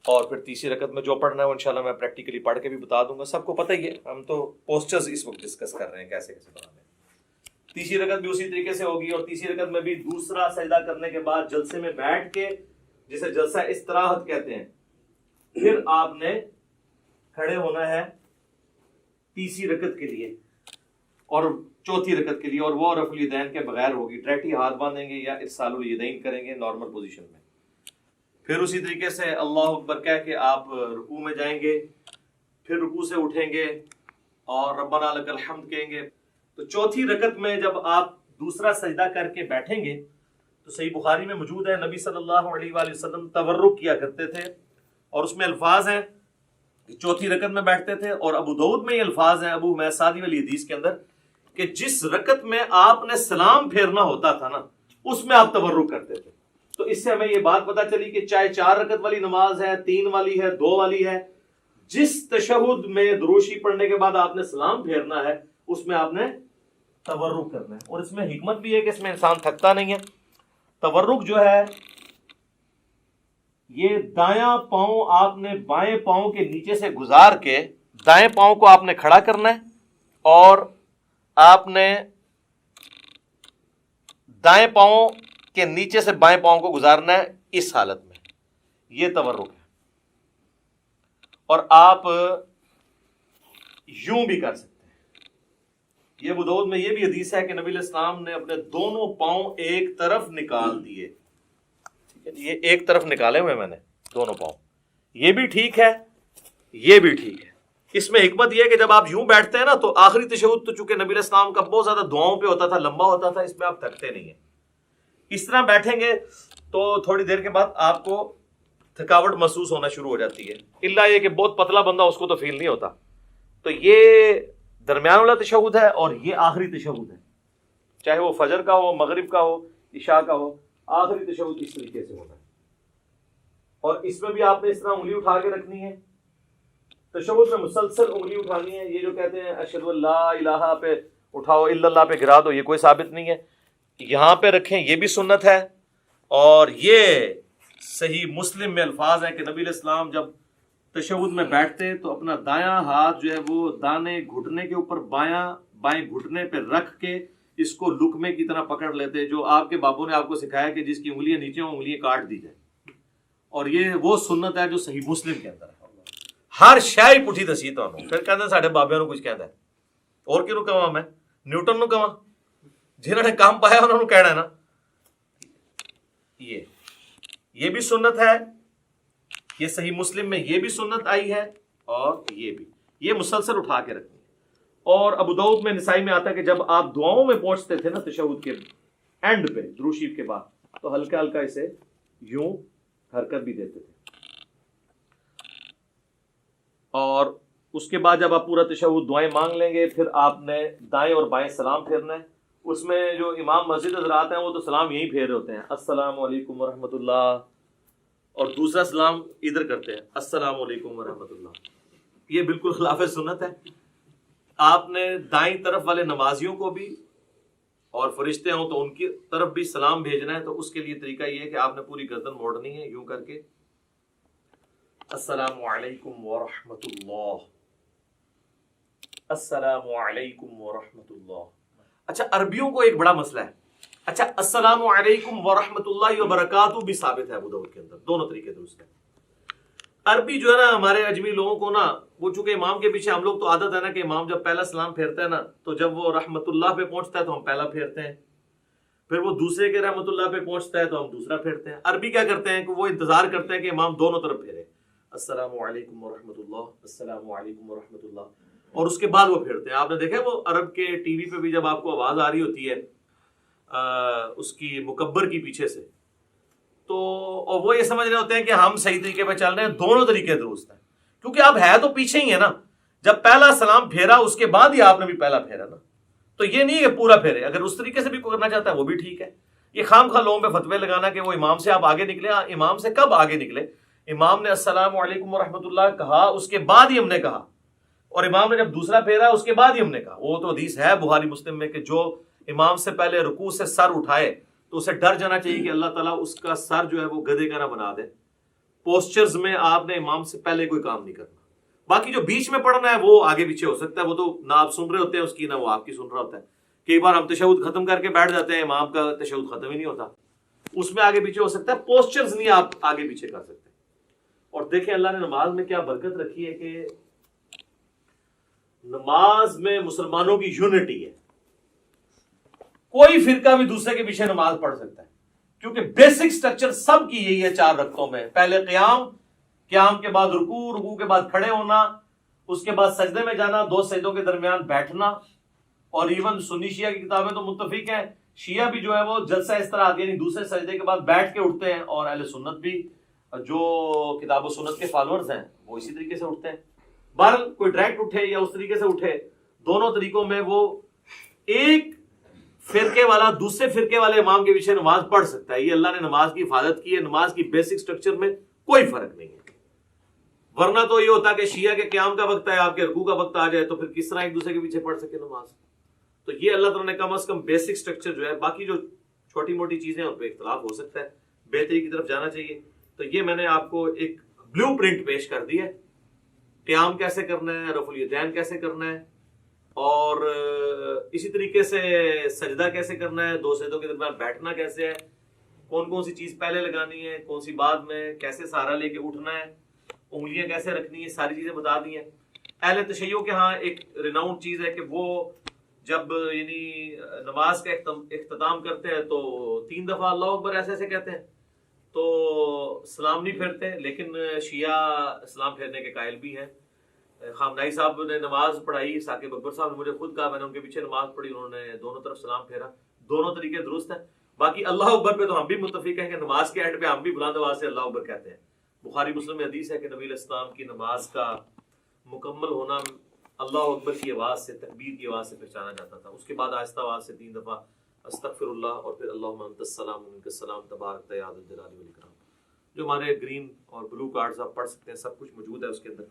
اور پھر تیسری رکعت میں جو پڑھنا ہے وہ انشاءاللہ میں پریکٹیکلی پڑھ کے بھی بتا دوں گا، سب کو پتہ ہی ہے، ہم تو پوسچرز اس وقت ڈسکس کر رہے ہیں کیسے کیسے بنانے ہیں۔ تیسری رکعت بھی اسی طریقے سے ہوگی، اور تیسری رکعت میں بھی دوسرا سجدہ کرنے کے بعد جلسے میں بیٹھ کے، جسے جلسہ استراحت کہتے ہیں، پھر آپ نے کھڑے ہونا ہے تیسری رکعت کے لیے اور چوتھی رکعت کے لیے، اور وہ رفع الیدین کے بغیر ہوگی، ڈائریکٹ ہاتھ باندھیں گے یا ارسال الیدین کریں گے نارمل پوزیشن میں۔ پھر اسی طریقے سے اللہ اکبر کہہ کے آپ رکوع میں جائیں گے، پھر رکوع سے اٹھیں گے اور ربنا لک الحمد کہیں گے۔ تو چوتھی رکعت میں جب آپ دوسرا سجدہ کر کے بیٹھیں گے تو صحیح بخاری میں موجود ہے نبی صلی اللہ علیہ وآلہ وسلم تورک کیا کرتے تھے، اور اس میں الفاظ ہیں کہ چوتھی رکعت میں بیٹھتے تھے، اور ابو داؤد میں یہ الفاظ ہیں ابو حمید سعدی والی حدیث کے اندر کہ جس رکعت میں آپ نے سلام پھیرنا ہوتا تھا نا اس میں آپ تورک کرتے تھے۔ تو اس سے ہمیں یہ بات پتہ چلی کہ چاہے 4 رکعت والی نماز ہے، 3 والی ہے، 2 والی ہے، جس تشہد میں دروشی پڑھنے کے بعد آپ نے سلام پھیرنا ہے اس میں آپ نے تورک کرنا ہے۔ اور اس میں حکمت بھی ہے کہ اس میں انسان تھکتا نہیں ہے۔ تورک جو ہے یہ دایاں پاؤں آپ نے بائیں پاؤں کے نیچے سے گزار کے دائیں پاؤں کو آپ نے کھڑا کرنا ہے، اور آپ نے دائیں پاؤں کے نیچے سے بائیں پاؤں کو گزارنا ہے اس حالت میں، یہ تورک ہے۔ اور آپ یوں بھی کر سکتے ہیں۔ یہ ابو داؤد میں یہ بھی حدیث ہے کہ نبی علیہ السلام نے اپنے دونوں پاؤں ایک طرف نکال دیے، یہ ایک طرف نکالے ہوئے میں نے دونوں پاؤں، یہ بھی ٹھیک ہے، یہ بھی ٹھیک ہے۔ اس میں حکمت یہ ہے کہ جب آپ یوں بیٹھتے ہیں نا تو آخری تشہد تو چونکہ نبی علیہ السلام کا بہت زیادہ دعاؤں پہ ہوتا تھا، لمبا ہوتا تھا، اس میں آپ تھکتے نہیں ہیں۔ اس طرح بیٹھیں گے تو تھوڑی دیر کے بعد آپ کو تھکاوٹ محسوس ہونا شروع ہو جاتی ہے، الا یہ کہ بہت پتلا بندہ اس کو تو فیل نہیں ہوتا۔ تو یہ درمیان والا تشہد ہے اور یہ آخری تشہد ہے، چاہے وہ فجر کا ہو، مغرب کا ہو، عشاء کا ہو، آخری تشہد اس طریقے سے ہونا ہے۔ اور اس میں بھی آپ نے اس طرح انگلی اٹھا کے رکھنی ہے، تشہد میں مسلسل انگلی اٹھانی ہے۔ یہ جو کہتے ہیں اشہد ان لا الہ پہ اٹھاؤ، الا اللہ پہ گرا دو، یہ کوئی ثابت نہیں ہے۔ یہاں پہ رکھیں، یہ بھی سنت ہے، اور یہ صحیح مسلم میں الفاظ ہیں کہ نبی علیہ السلام جب تشہد میں بیٹھتے تو اپنا دایاں ہاتھ جو ہے وہ دانے گھٹنے کے اوپر بائیں گھٹنے پہ رکھ کے اس کو لقمے کی طرح پکڑ لیتے، جو آپ کے بابوں نے آپ کو سکھایا کہ جس کی انگلیاں نیچے ہوں انگلیاں کاٹ دی جائے، اور یہ وہ سنت ہے جو صحیح مسلم کے اندر ہے۔ ہر شے پٹھی دسی تانوں، پھر کہندے ساڈے بابیاں نوں کچھ کہندا ہے، اور کینوں کہواں میں نیوٹن نوں کہواں، جنہاں نے کام پایا انہاں نوں کہنا ہے نا۔ یہ بھی سنت ہے، یہ صحیح مسلم میں یہ بھی سنت آئی ہے، اور یہ بھی، یہ مسلسل اٹھا کے رکھنی ہے۔ اور ابو داؤد میں، نسائی میں آتا ہے کہ جب آپ دعاؤں میں پہنچتے تھے نا تشہد کے اینڈ پہ درود شریف کے بعد، تو ہلکا ہلکا اسے یوں حرکت بھی دیتے تھے، اور اس کے بعد جب آپ پورا تشہد دعائیں مانگ لیں گے، پھر آپ نے دائیں اور بائیں سلام پھیرنا ہے۔ اس میں جو امام مسجد حضرات ہیں وہ تو سلام یہی پھیر رہے ہوتے ہیں، السلام علیکم ورحمۃ اللہ، اور دوسرا سلام ادھر کرتے ہیں، السلام علیکم ورحمۃ اللہ۔ یہ بالکل خلاف سنت ہے۔ آپ نے دائیں طرف والے نمازیوں کو بھی، اور فرشتے ہوں تو ان کی طرف بھی سلام بھیجنا ہے، تو اس کے لیے طریقہ یہ ہے کہ آپ نے پوری گردن موڑنی ہے یوں کر کے، السلام علیکم ورحمۃ اللہ، السلام علیکم ورحمۃ اللہ۔ اچھا، عربیوں کو ایک بڑا مسئلہ ہے۔ اچھا، السلام علیکم ورحمۃ اللہ وبرکاتہ بھی ثابت ہے ابو داؤد کے اندر، دونوں طریقے درست ہیں۔ عربی جو ہے نا ہمارے اجمی لوگوں کو نا، وہ چونکہ امام کے پیچھے ہم لوگ تو عادت ہے نا کہ امام جب پہلا سلام پھیرتا ہے نا، تو جب وہ رحمت اللہ پہ پہنچتا ہے تو ہم پہلا پھیرتے ہیں، پھر وہ دوسرے کے رحمت اللہ پہ پہنچتا ہے تو ہم دوسرا پھیرتے ہیں۔ عربی کیا کرتے ہیں کہ وہ انتظار کرتے ہیں کہ امام دونوں طرف پھیرے، السلام علیکم ورحمۃ اللہ، السلام علیکم ورحمۃ اللہ، اور اس کے بعد وہ پھیرتے ہیں۔ آپ نے دیکھا وہ عرب کے ٹی وی پہ بھی جب آپ کو آواز آ رہی ہوتی ہے اس کی مکبر کی پیچھے سے، تو اور وہ یہ سمجھ رہے ہوتے ہیں کہ ہم صحیح طریقے پہ چل رہے ہیں، دونوں طریقے درست ہیں، کیونکہ اب ہے تو پیچھے ہی ہے نا۔ جب پہلا سلام پھیرا اس کے بعد ہی آپ نے بھی پہلا پھیرا نا، تو یہ نہیں کہ پورا پھیرے، اگر اس طریقے سے بھی کوئی کرنا چاہتا ہے وہ بھی ٹھیک ہے۔ یہ خام خواہ لوگوں پہ فتوے لگانا کہ وہ امام سے آپ آگے نکلے، امام سے کب آگے نکلے؟ امام نے السلام علیکم ورحمۃ اللہ کہا، اس کے بعد ہی ہم نے کہا، اور امام نے جب دوسرا پھیرا اس کے بعد ہی ہم نے کہا۔ وہ تو حدیث ہے بخاری مسلم میں کہ جو امام سے پہلے رکوع سے سر اٹھائے تو اسے ڈر جانا چاہیے کہ اللہ تعالیٰ اس کا سر جو ہے وہ گدھے کا نہ بنا دے۔ پوسچرز میں آپ نے امام سے پہلے کوئی کام نہیں کرنا، باقی جو بیچ میں پڑھنا ہے وہ آگے پیچھے ہو سکتا ہے، وہ تو نہ آپ سن رہے ہوتے ہیں اس کی، نہ وہ آپ کی سن رہا ہوتا ہے۔ کئی بار ہم تشہد ختم کر کے بیٹھ جاتے ہیں، امام کا تشہد ختم ہی نہیں ہوتا، اس میں آگے پیچھے ہو سکتا ہے، پوسچرز نہیں آپ آگے پیچھے کر سکتے۔ اور دیکھیں اللہ نے نماز میں کیا برکت رکھی ہے کہ نماز میں مسلمانوں کی یونٹی ہے، کوئی فرقہ بھی دوسرے کے پیچھے نماز پڑھ سکتا ہے، کیونکہ بیسک سٹرکچر سب کی یہی ہے 4 رکعتوں میں، پہلے قیام کے بعد رکوع، رکوع کے بعد کھڑے ہونا، اس کے بعد سجدے میں جانا، 2 سجدوں کے درمیان بیٹھنا، اور ایون سنی شیعہ کی کتابیں تو متفق ہیں، شیعہ بھی جو ہے وہ جلسہ اس طرح آتی ہے، یعنی دوسرے سجدے کے بعد بیٹھ کے اٹھتے ہیں، اور اہل سنت بھی جو کتاب و سنت کے فالوورز ہیں وہ اسی طریقے سے اٹھتے ہیں۔ بہرحال کوئی ڈائریکٹ اٹھے یا اس طریقے سے اٹھے، دونوں طریقوں میں وہ ایک فرقے والا دوسرے فرقے والے امام کے پیچھے نماز پڑھ سکتا ہے۔ یہ اللہ نے نماز کی حفاظت کی ہے، نماز کی بیسک سٹرکچر میں کوئی فرق نہیں ہے۔ ورنہ تو یہ ہوتا کہ شیعہ کے قیام کا وقت ہے، آپ کے رکوع کا وقت آ جائے، تو پھر کس طرح ایک دوسرے کے پیچھے پڑھ سکے نماز؟ تو یہ اللہ تعالیٰ نے کم از کم بیسک سٹرکچر جو ہے، باقی جو چھوٹی موٹی چیزیں ان پہ اختلاف ہو سکتا ہے، بہتری کی طرف جانا چاہیے۔ تو یہ میں نے آپ کو ایک بلیو پرنٹ پیش کر دی ہے، قیام کیسے کرنا ہے، رفع الیدین کیسے کرنا ہے، اور اسی طریقے سے سجدہ کیسے کرنا ہے، 2 سجدوں کے درمیان بیٹھنا کیسے ہے، کون کون سی چیز پہلے لگانی ہے، کون سی بعد میں، کیسے سہارا لے کے اٹھنا ہے، انگلیاں کیسے رکھنی ہے، ساری چیزیں بتا دی ہیں۔ اہل تشیع کے ہاں ایک ریناؤنڈ چیز ہے کہ وہ جب یعنی نماز کا اختتام کرتے ہیں تو 3 دفعہ اللہ اکبر ایسے ایسے کہتے ہیں، تو سلام نہیں پھیرتے، لیکن شیعہ سلام پھیرنے کے قائل بھی ہیں۔ خامنائی صاحب نے نماز پڑھائی، ثاقب اکبر صاحب نے مجھے خود کہا، میں نے ان کے پیچھے نماز پڑھی، انہوں نے دونوں طرف سلام پھیرا، دونوں طریقے درست ہیں۔ باقی اللہ اکبر پہ تو ہم بھی متفق ہیں کہ نماز کے اینڈ پہ ہم بھی بلند آواز سے اللہ اکبر کہتے ہیں۔ بخاری مسلم میں حدیث ہے کہ نبی علیہ السلام کی نماز کا مکمل ہونا اللہ اکبر کی آواز سے، تکبیر کی آواز سے پہچانا جاتا تھا، اس کے بعد آہستہ آواز سے 3 دفعہ استغفر اللہ، اور پھر اللہم انت السلام منک السلام تبارک یا ذا الجلال والاکرام۔ جو ہمارے گرین اور بلو کارڈز آپ پڑھ سکتے ہیں، سب کچھ موجود ہے اس کے اندر۔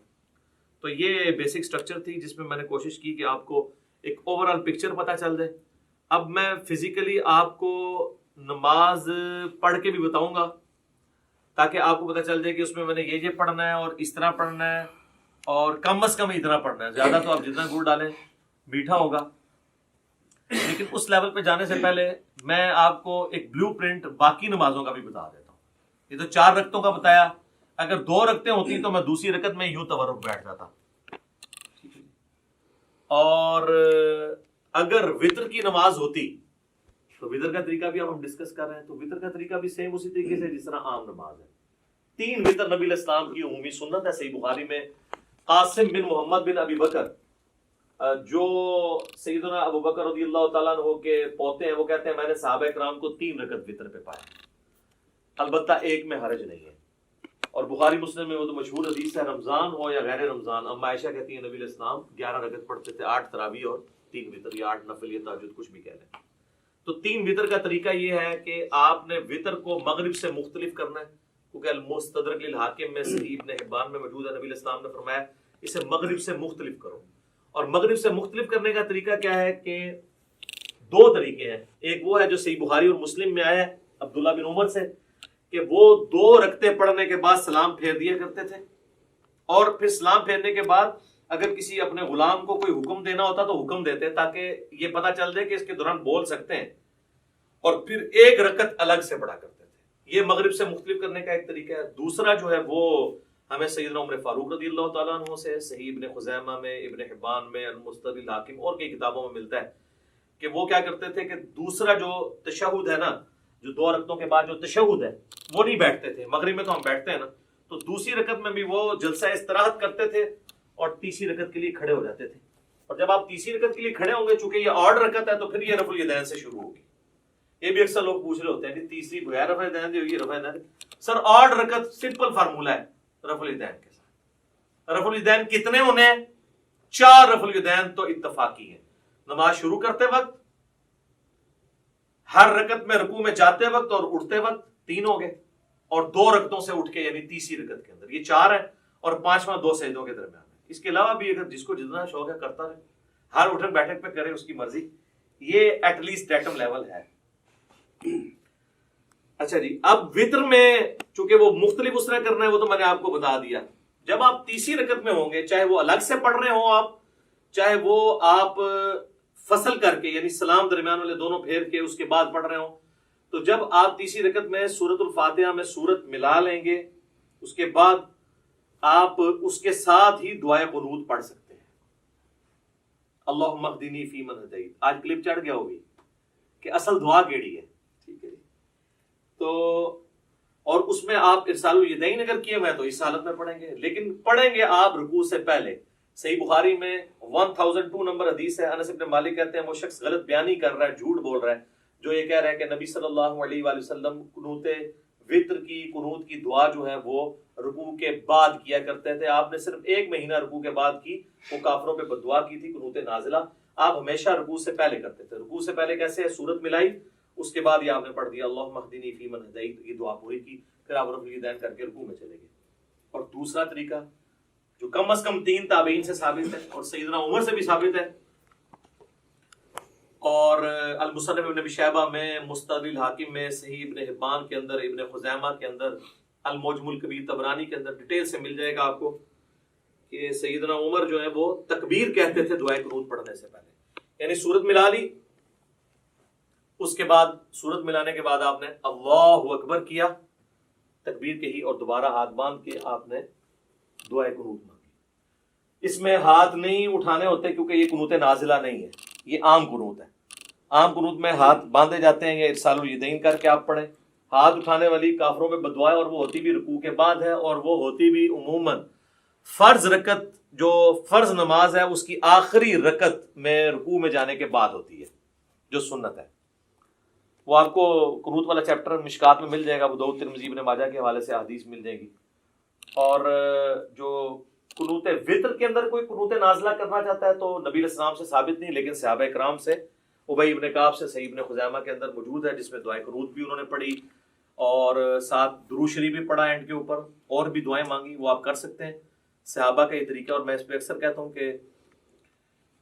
تو یہ بیسک سٹرکچر تھی جس میں نے کوشش کی کہ آپ کو ایک اوور آل پکچر پتہ چل جائے۔ اب میں فزیکلی آپ کو نماز پڑھ کے بھی بتاؤں گا، تاکہ آپ کو پتہ چل جائے کہ اس میں نے یہ پڑھنا ہے اور اس طرح پڑھنا ہے اور کم از کم اتنا پڑھنا ہے. زیادہ تو آپ جتنا گڑ ڈالیں میٹھا ہوگا. لیکن اس لیول پہ جانے سے پہلے میں آپ کو ایک بلو پرنٹ باقی نمازوں کا بھی بتا دیتا ہوں. یہ تو 4 رکعتوں کا بتایا, اگر 2 رکعتیں ہوتی تو میں دوسری رکعت میں یوں تورک بیٹھ جاتا. اور اگر وطر کی نماز ہوتی تو وطر کا طریقہ بھی اب ہم ڈسکس کر رہے ہیں, تو وطر کا طریقہ بھی سیم اسی طریقے سے جس طرح عام نماز ہے. 3 وطر نبی علیہ السلام کی عمومی سنت ہے. صحیح بخاری میں قاسم بن محمد بن ابی بکر جو سیدنا ابو بکر رضی اللہ تعالیٰ عنہ کے پوتے ہیں, وہ کہتے ہیں میں نے صحابہ کرام کو 3 رکعت وطر پہ پایا, البتہ ایک میں حرج نہیں ہے. اور بخاری مسلم میں وہ تو مشہور حدیث ہے, رمضان ہو یا غیر رمضان. اما عائشہ کہتی ہیں نبی علیہ السلام 11 رکعت پڑھتے تھے, 8 تراویح اور 3 وطر, یا 8 نفل یا تہجد, کچھ بھی کہہ لیں. تو 3 وطر کا طریقہ یہ ہے کہ آپ نے وطر کو مغرب سے مختلف کرنا ہے, کیونکہ المستدرک للحاکم میں صحیح ابن حبان میں موجود ہے, نبی علیہ السلام نے فرمایا اسے مغرب سے مختلف کرو. اور مغرب سے مختلف کرنے کا طریقہ کیا ہے کہ 2 طریقے ہیں. ایک وہ ہے جو صحیح بخاری اور مسلم میں آیا ہے عبداللہ بن عمر سے, کہ وہ 2 رکعتیں پڑھنے کے بعد سلام پھیر دیا کرتے تھے, اور پھر سلام پھیرنے کے بعد اگر کسی اپنے غلام کو کوئی حکم دینا ہوتا تو حکم دیتے تاکہ یہ پتہ چل جائے کہ اس کے دوران بول سکتے ہیں, اور پھر 1 رکعت الگ سے پڑھا کرتے تھے. یہ مغرب سے مختلف کرنے کا ایک طریقہ ہے. دوسرا جو ہے وہ ہمیں سیدنا عمر فاروق رضی اللہ تعالیٰ عنہ سے صحیح ابن خزیمہ میں, ابن حبان میں, المستدرک للحاکم اور کئی کتابوں میں ملتا ہے کہ وہ کیا کرتے تھے کہ دوسرا جو تشہد ہے نا, جو 2 رکعتوں کے بعد جو تشہد ہے وہ نہیں بیٹھتے تھے. مغرب میں تو ہم بیٹھتے ہیں نا, تو دوسری رکعت میں بھی وہ جلسہ استراحت کرتے تھے اور تیسری رکعت کے لیے کھڑے ہو جاتے تھے. اور جب آپ تیسری رکعت کے لیے کھڑے ہوں گے, چونکہ یہ آڈ رکعت ہے, تو پھر یہ رفع الیدین سے شروع ہوگی. یہ بھی اکثر لوگ پوچھ رہے ہوتے ہیں کہ تیسری بغیر رفع الیدین دی ہوگی, رفع الیدین. سر آڈ رکعت سمپل فارمولہ ہے رفع الیدین کے ساتھ. رفع الیدین کتنے ہونے ہیں؟ 4 رفع الیدین تو اتفاقی ہیں. نماز شروع کرتے وقت, ہر رکعت میں رکوع میں جاتے وقت اور اٹھتے وقت 3 ہو گئے, اور 2 رکعتوں سے اٹھ کے یعنی تیسری رکعت کے اندر یہ 4 ہے, اور 5واں 2 سجدوں کے درمیان ہے. اس کے علاوہ بھی اگر جس کو جتنا شوق ہے کرتا رہے, ہر اٹھک بیٹھک پہ کرے, اس کی مرضی. یہ ایٹ لیسٹ ڈیٹم لیول ہے. اچھا جی, اب وطر میں چونکہ وہ مختلف اس طرح کرنا ہے, وہ تو میں نے آپ کو بتا دیا. جب آپ تیسری رکعت میں ہوں گے, چاہے وہ الگ سے پڑھ رہے ہوں آپ, چاہے وہ آپ فصل کر کے یعنی سلام درمیان والے دونوں پھیر کے اس کے بعد پڑھ رہے ہوں, تو جب آپ تیسری رکعت میں سورۃ الفاتحہ میں سورت ملا لیں گے, اس کے بعد آپ اس کے ساتھ ہی دعائے قنوت پڑھ سکتے ہیں. اللہم اہدنی فیمن ہدیت. آج کلپ چڑھ گیا ہوگی کہ اصل دعا کیڑی ہے, ٹھیک ہے جی. تو اور اس میں آپ ارسال الیدین اگر کیے ہوئے تو اس حالت میں پڑھیں گے, لیکن پڑھیں گے آپ رکوع سے پہلے. صحیح بخاری میں 1002 نمبر حدیث ہے, انس بن مالک کہتے ہیں وہ شخص غلط بیانی کر رہا ہے, جھوٹ بول رہا ہے, جو یہ کہہ رہا ہے کہ نبی صلی اللہ علیہ وآلہ وسلم قنوت وطر کی قنوت کی دعا جو ہے وہ رکوع کے بعد کیا کرتے تھے. آپ نے صرف 1 مہینہ رکوع کے بعد کی, وہ کافروں پہ بد دعا کی تھی, قنوت نازلہ. آپ ہمیشہ رکوع سے پہلے کرتے تھے. رکوع سے پہلے کیسے ہے, سورت ملائی, اس کے بعد یہ آپ نے پڑھ دیا اللہم اہدنی فیمن ہدیت, یہ دعا پوری کی, پھر آپ رفع الیدین کر کے رکوع میں چلے گئے. اور دوسرا طریقہ جو کم از کم 3 تابعین سے ثابت ہے اور سیدنا عمر سے بھی ثابت ہے, اور المصنف ابن ابی شیبہ میں, مستدرک الحاکم میں, صحیح ابن حبان کے اندر, ابن خزیمہ کے اندر, المعجم الکبیر طبرانی کے اندر ڈیٹیل سے مل جائے گا آپ کو کہ سیدنا عمر جو ہے وہ تکبیر کہتے تھے دعائے قنوت پڑھنے سے پہلے. یعنی سورت ملا لی, اس کے بعد سورت ملانے کے بعد آپ نے اللہ اکبر کیا, تکبیر کہی, اور دوبارہ ہاتھ باندھ کے آپ نے دعائے قنوت مانگی. اس میں ہاتھ نہیں اٹھانے ہوتے کیونکہ یہ قنوت نازلہ نہیں ہے, یہ عام قنوت ہے. عام قنوت میں ہاتھ باندھے جاتے ہیں, یا ارسال الیدین کر کے آپ پڑھیں. ہاتھ اٹھانے والی کافروں میں بد دعا ہے, اور وہ ہوتی بھی رکوع کے بعد ہے, اور وہ ہوتی بھی عموماً فرض رکعت جو فرض نماز ہے اس کی آخری رکعت میں رکوع میں جانے کے بعد ہوتی ہے, جو سنت ہے. وہ آپ کو قنوت والا چیپٹر مشکات میں مل جائے گا, ابو داؤد ترمذی ابن ماجہ کے حوالے سے حدیث مل جائے گی. اور جو قنوت وطر کے اندر کوئی قنوت نازلہ کرنا چاہتا ہے تو نبی علیہ السلام سے ثابت نہیں, لیکن صحابہ کرام سے, ابی ابن کعب سے صحیح ابن خزیمہ کے اندر موجود ہے, جس میں دعائے قنوت بھی انہوں نے پڑھی اور ساتھ درود شریف بھی پڑھا اینڈ کے اوپر, اور بھی دعائیں مانگی. وہ آپ کر سکتے ہیں, صحابہ کا یہ طریقہ. اور میں اس پہ اکثر کہتا ہوں کہ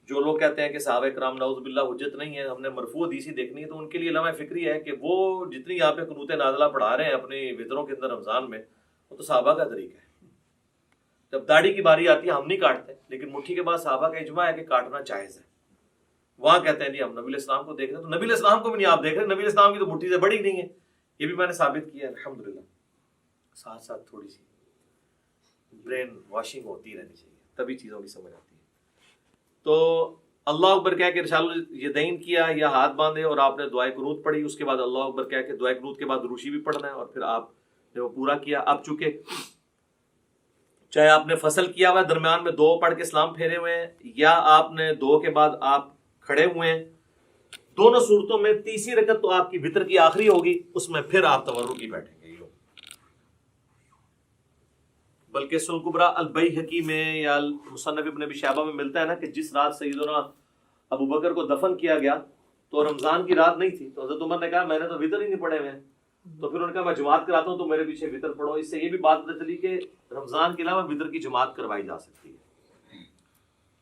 جو لوگ کہتے ہیں کہ صحابہ کرام نعوذ باللہ حجت نہیں ہے، ہم نے مرفوع حدیثی دیکھنی ہے، تو ان کے لیے لمحہ فکری ہے کہ وہ جتنی یہاں پہ قنوت نازلہ پڑھا رہے ہیں اپنے وطروں کے اندر رمضان میں، وہ تو صحابہ کا طریقہ ہے۔ جب داڑھی کی باری آتی ہے ہم نہیں کاٹتے، لیکن مٹھی کے بعد صحابہ کا اجماع ہے کہ کاٹنا جائز ہے۔ وہاں کہتے ہیں جی ہم نبی علیہ السلام کو دیکھ رہے ہیں، تو نبی علیہ السلام کو بھی نہیں آپ دیکھ رہے، نبی علیہ السلام کی تو مٹھی سے بڑی نہیں ہے، یہ بھی میں نے ثابت کیا ہے الحمدللہ۔ ساتھ ساتھ تھوڑی سی برین واشنگ ہوتی رہنی چاہیے، تبھی چیزوں کی سمجھ آتی ہے۔ تو اللہ اکبر کہہ کے ارسال الیدین کیا یا ہاتھ باندھے اور آپ نے دعائے قنوت پڑھی، اس کے بعد اللہ اکبر کہہ کے دعائے قنوت کے بعد روشی بھی پڑھنا ہے، اور پھر آپ نے وہ پورا کیا۔ اب چونکہ چاہے آپ نے فصل کیا ہوا ہے، درمیان میں 2 پڑھ کے سلام پھیرے ہوئے ہیں، یا آپ نے 2 کے بعد آپ کھڑے ہوئے ہیں، دونوں صورتوں میں تیسری رکعت تو آپ کی وتر کی آخری ہوگی، اس میں پھر آپ تورکی بیٹھیں گے۔ بلکہ سنن کبریٰ البیہقی میں یا مصنف ابن ابی شیبہ میں ملتا ہے نا کہ جس رات سیدنا ابو بکر کو دفن کیا گیا تو رمضان کی رات نہیں تھی، تو حضرت عمر نے کہا میں نے تو وتر ہی نہیں پڑھے ہوئے ہیں، تو پھر انہوں نے کہا میں جماعت کراتا ہوں تو میرے پیچھے وتر پڑھو۔ اس سے یہ بھی بات پتہ چلی کہ رمضان کے علاوہ وتر کی جماعت کروائی جا سکتی ہے۔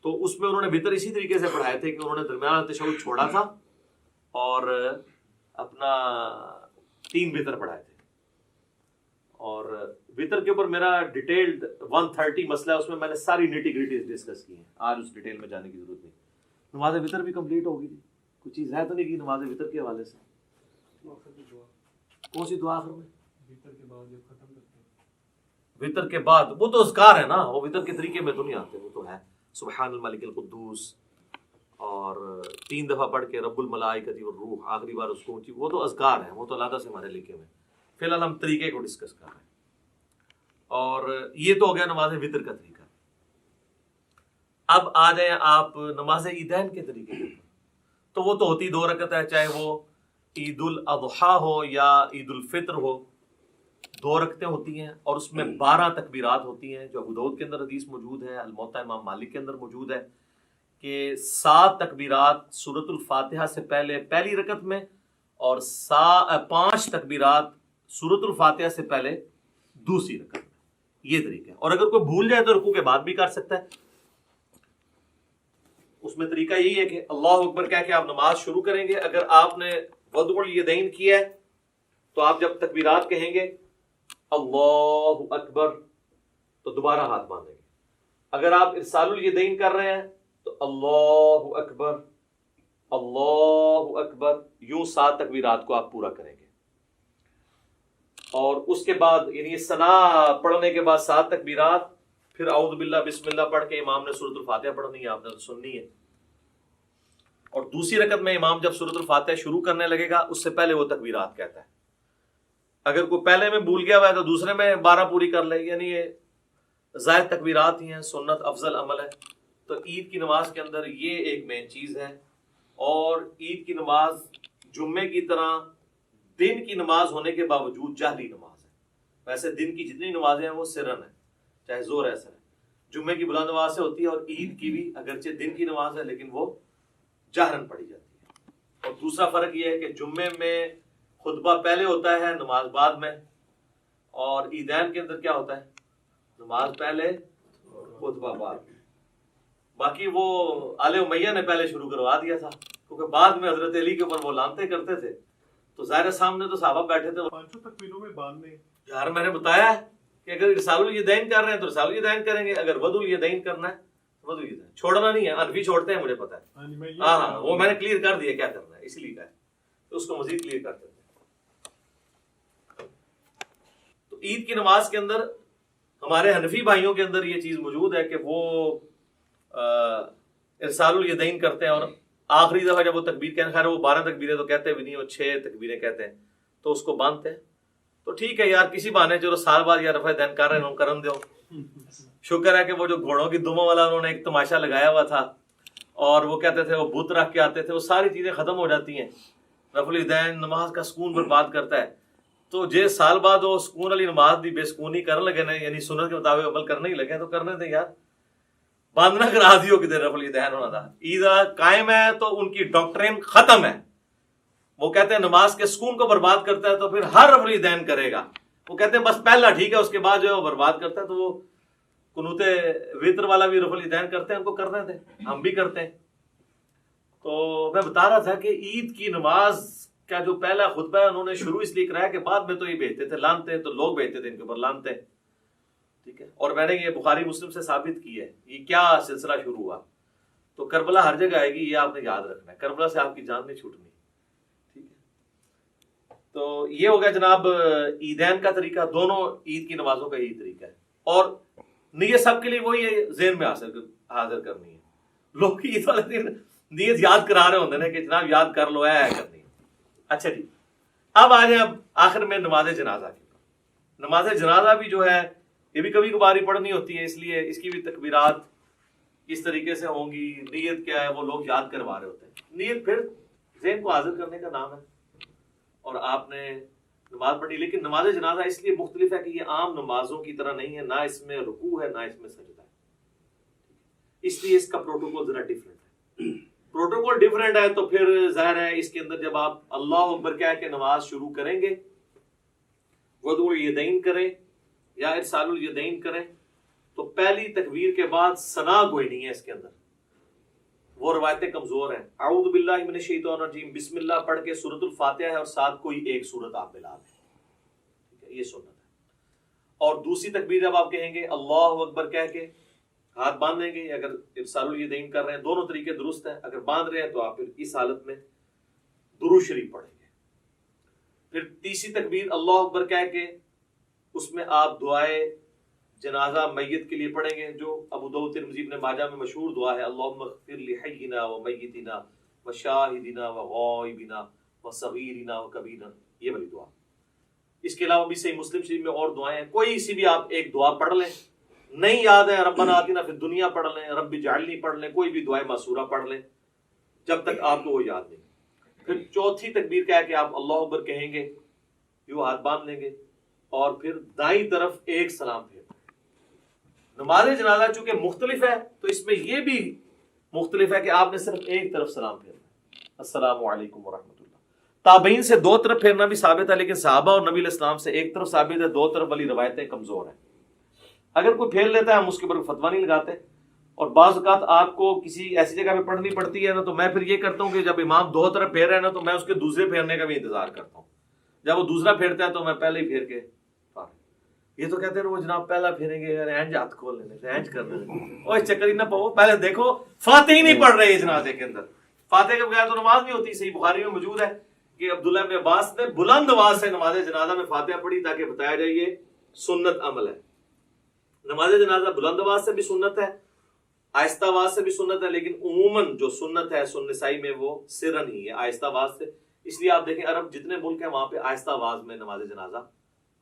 تو اس میں انہوں نے وتر اسی طریقے سے پڑھائے تھے کہ انہوں نے درمیان تشہد چھوڑا تھا اور اپنا 3 وتر پڑھائے تھے۔ اور وتر کے اوپر میرا ڈیٹیلڈ 130 مسئلہ ہے، اس میں میں نے ساری نیٹی گریٹیز ڈسکس کی ہیں، آج اس ڈیٹیل میں جانے کی ضرورت نہیں۔ نماز وتر بھی کمپلیٹ ہوگی جی، کوئی چیز ہے تو نہیں کی نماز وتر کے حوالے سے؟ کون سی دعا آخر میں؟ وتر کے بعد جب ختم کرتے ہیں، وتر کے بعد وہ تو اذکار ہے نا، وہ وتر کے طریقے میں تو نہیں آتے، وہ تو ہے سبحان الملک القدوس اور 3 دفعہ پڑھ کے رب الملائکۃ والروح، آخری بار اس کو اونچی، وہ تو اذکار ہیں، وہ تو علیحدہ سے ہمارے لکھے ہوئے ہیں۔ فی الحال ہم طریقے کو ڈسکس کر رہے ہیں، اور یہ تو ہو گیا نماز وتر کا طریقہ۔ اب آ جائیں آپ نماز عیدین کے طریقے کے اوپر، تو وہ تو ہوتی 2 رکعت ہے، چاہے وہ عید الاضحیٰ ہو یا عید الفطر ہو، 2 رکعتیں ہوتی ہیں، اور اس میں 12 تکبیرات ہوتی ہیں، جو ابو داؤد کے اندر حدیث موجود ہے، الموطا امام مالک کے اندر موجود ہے کہ 7 تکبیرات سورۃ الفاتحہ سے پہلے پہلی رکعت میں، اور 5 تکبیرات سورۃ الفاتحہ سے پہلے دوسری رکعت میں۔ یہ طریقہ ہے، اور اگر کوئی بھول جائے تو رکوع کے بعد بھی کر سکتا ہے۔ اس میں طریقہ یہی ہے کہ اللہ اکبر کہہ کے آپ نماز شروع کریں گے۔ اگر آپ نے وضع الیدین کیا ہے تو آپ جب تکبیرات کہیں گے اللہ اکبر تو دوبارہ ہاتھ باندھیں گے۔ اگر آپ ارسال الیدین کر رہے ہیں تو اللہ اکبر اللہ اکبر، یوں 7 تکبیرات کو آپ پورا کریں گے، اور اس کے بعد یعنی ثنا پڑھنے کے بعد 7 تکبیرات، پھر اعوذ باللہ بسم اللہ پڑھ کے امام نے سورۃ الفاتحہ پڑھنی ہے، آپ نے تو سننی ہے۔ اور دوسری رکعت میں امام جب سورۃ الفاتحہ شروع کرنے لگے گا اس سے پہلے وہ تکبیرات کہتا ہے۔ اگر کوئی پہلے میں بھول گیا ہوا ہے تو دوسرے میں 12 پوری کر لے، یعنی یہ زائد تکبیرات ہی ہیں، سنت افضل عمل ہے۔ تو عید کی نماز کے اندر یہ ایک مین چیز ہے، اور عید کی نماز جمعے کی طرح دن کی نماز ہونے کے باوجود جہری نماز ہے۔ ویسے دن کی جتنی نمازیں ہیں وہ سرن ہے، چاہے زور ایسا ہے، جمعے کی بلند آواز سے ہوتی ہے، اور عید کی بھی اگرچہ دن کی نماز ہے لیکن وہ جہرن پڑھی جاتی ہے۔ اور دوسرا فرق یہ ہے کہ جمعے میں خطبہ پہلے ہوتا ہے، نماز بعد میں، اور عیدین کے اندر کیا ہوتا ہے؟ نماز پہلے خطبہ بعد۔ باقی وہ آل امیہ نے پہلے شروع کروا دیا تھا، کیونکہ بعد میں حضرت علی کے اوپر وہ لانتے کرتے تھے، تو ظاہر سامنے تو صحابہ بیٹھے تھے۔ 5 تکبیروں میں باندھنے، یار میں نے بتایا ہے کہ اگر ارسال الیدین کر رہے ہیں تو ارسال الیدین کریں گے، اگر وضع الیدین کرنا ہے تو وضع الیدین، چھوڑنا نہیں ہے۔ حنفی چھوڑتے ہیں، مجھے پتا ہے، ہاں وہ میں نے کلیئر کر دیا کیا کرنا ہے، اسی لیے کہا ہے تو اس کو مزید کلیئر کرتے ہیں۔ تو عید کی نماز کے اندر ہمارے حنفی بھائیوں کے اندر یہ چیز موجود ہے کہ وہ ارسال الیدین کرتے ہیں، اور آخری دفعہ جب وہ تکبیر کہتے ہیں، خیر وہ 12 تکبیریں تو کہتے بھی نہیں، وہ 6 تکبیریں کہتے ہیں، تو اس کو باندھتے ہیں۔ تو ٹھیک ہے یار، کسی بہانے چلو سال بعد یا رفع دین کر رہے ہیں، کرن دو۔ شکر ہے کہ وہ جو گھوڑوں کی دموں والا انہوں نے ایک تماشا لگایا ہوا تھا، اور وہ کہتے تھے وہ بت رکھ کے آتے تھے، وہ ساری چیزیں ختم ہو جاتی ہیں۔ رفع الیدین نماز کا سکون برباد کرتا ہے، تو جے سال بعد وہ سکون والی نماز دی بے سکونی کرنے لگے نا، یعنی سنت کے مطابق عمل کرنے ہی لگے، تو کرنے دیں یار، باندھنا کرا دیو کہ رفع الیدین ہونا تھا۔ عید قائم ہے تو ان کی ڈاکٹرین ختم ہے، وہ کہتے ہیں نماز کے سکون کو برباد کرتا ہے تو پھر ہر رفع الیدین کرے گا۔ وہ کہتے ہیں بس پہلا ٹھیک ہے، اس کے بعد جو ہے وہ برباد کرتا ہے۔ تو وہ قنوت وتر والا بھی رفع الیدین کرتے ہیں، ان کو کرنے دیں، ہم بھی کرتے ہیں، تو میں بتا رہا تھا کہ عید کی نماز کا جو پہلا خطبہ ہے انہوں نے شروع اس لیے کرایا کہ بعد میں تو یہ بھیجتے تھے لانتے، تو لوگ بھیجتے تھے ان کے اوپر لانتے، ٹھیک ہے، اور میں نے یہ بخاری مسلم سے ثابت کی ہے یہ کیا سلسلہ شروع ہوا. تو کربلا ہر جگہ آئے گی، یہ آپ نے یاد رکھنا ہے، کربلا سے آپ کی جان نہیں چھوٹنی، ٹھیک ہے. تو یہ ہو گیا جناب عیدین کا طریقہ، دونوں عید کی نمازوں کا یہی طریقہ ہے. اور نیت سب کے لیے وہی ہے، ذہن میں حاضر کرنی ہے. لوگ عید والے دن نیت یاد کرا رہے ہوتے ہیں کہ جناب یاد کر لو ہے کرنی ہے. اچھا جی، اب آ جائیں اب آخر میں نماز جنازہ کی. نماز جنازہ بھی جو ہے یہ بھی کبھی کبھاری پڑھنی ہوتی ہے، اس لیے اس کی بھی تکبیرات کس طریقے سے ہوں گی، نیت کیا ہے وہ لوگ یاد کروا رہے ہوتے ہیں. نیت پھر ذہن کو حاضر کرنے کا نام ہے اور آپ نے نماز پڑھی. لیکن نماز جنازہ اس لیے مختلف ہے کہ یہ عام نمازوں کی طرح نہیں ہے، نہ اس میں رکوع ہے نہ اس میں سجدہ ہے، اس لیے اس کا پروٹوکول ذرا ڈیفرنٹ ہے. پروٹوکول ڈیفرنٹ ہے تو پھر ظاہر ہے اس کے اندر جب آپ اللہ اکبر کہہ کے نماز شروع کریں گے، وضو الیدین کریں یا ارسال الیدین کریں، تو پہلی تکبیر کے بعد ثنا گوئی نہیں ہے اس کے اندر، وہ روایتیں کمزور ہیں. اعوذ باللہ من الشیطان الرجیم بسم اللہ پڑھ کے سورۃ الفاتحہ ہے اور ساتھ کوئی ایک سورت آپ ملا لیں، یہ سنت ہے. اور دوسری تکبیر جب آپ کہیں گے اللہ اکبر کہہ کے ہاتھ باندھ لیں گے، اگر ارسال الیدین کر رہے ہیں دونوں طریقے درست ہیں، اگر باندھ رہے ہیں تو آپ پھر اس حالت میں درود شریف پڑھیں گے. پھر تیسری تکبیر اللہ اکبر کہہ کے اس میں آپ دعائے جنازہ میت کے لیے پڑھیں گے، جو ابو داؤد ترمذی ابن ماجہ میں مشہور دعا ہے، اللہم اغفر لحینا ومیتنا وشاہدنا وغائبنا وصغیرنا وکبیرنا، یہ والی دعا. اس کے علاوہ بھی صحیح مسلم شریف میں اور دعائیں ہیں، کوئی سی بھی آپ ایک دعا پڑھ لیں. نہیں یاد ہے ربنا آتنا فی الدنیا پڑھ لیں، رب اجعلنی پڑھ لیں، کوئی بھی دعائے معصورہ پڑھ لیں جب تک آپ کو وہ یاد نہیں. پھر چوتھی تکبیر کہہ کے آپ اللہ اکبر کہیں گے، یوں ہاتھ باندھ لیں گے اور پھر دائیں طرف ایک سلام پھیر. نماز جنازہ چونکہ مختلف ہے تو اس میں یہ بھی مختلف ہے کہ آپ نے صرف ایک طرف سلام پھیرنا، السلام علیکم ورحمۃ اللہ. تابعین سے دو طرف پھیرنا بھی ثابت ہے، لیکن صحابہ اور نبی علیہ السلام سے ایک طرف ثابت ہے، دو طرف والی روایتیں کمزور ہیں. اگر کوئی پھیر لیتا ہے ہم اس کے اوپر فتویٰ نہیں لگاتے. اور بعض اوقات آپ کو کسی ایسی جگہ پہ پڑھنی پڑتی ہے نا، تو میں پھر یہ کرتا ہوں کہ جب امام دو طرف پھیر رہے ہیں نا تو میں اس کے دوسرے پھیرنے کا بھی انتظار کرتا ہوں. جب وہ دوسرا پھیرتا ہے تو میں پہلے ہی پھیر کے. یہ تو کہتے ہیں وہ جناب پہلا پھیریں گے، اینج ہاتھ کھول لینے اینج کر لینے، اور اس چکر ہی نہ پاؤ، پہلے دیکھو فاتحہ ہی نہیں پڑھ رہے جنازے کے اندر. فاتحہ کے بغیر تو نماز نہیں ہوتی. صحیح بخاری میں موجود ہے کہ عبداللہ بن عباس نے بلند آواز سے نماز جنازہ میں فاتحہ پڑھی تاکہ بتایا جائے یہ سنت عمل ہے. نماز جنازہ بلند آواز سے بھی سنت ہے، آہستہ آواز سے بھی سنت ہے، لیکن عموماً جو سنت ہے سنن نسائی میں وہ سرن ہی ہے، آہستہ آواز سے. اس لیے آپ دیکھیں عرب جتنے ملک ہیں وہاں پہ آہستہ آواز میں نماز جنازہ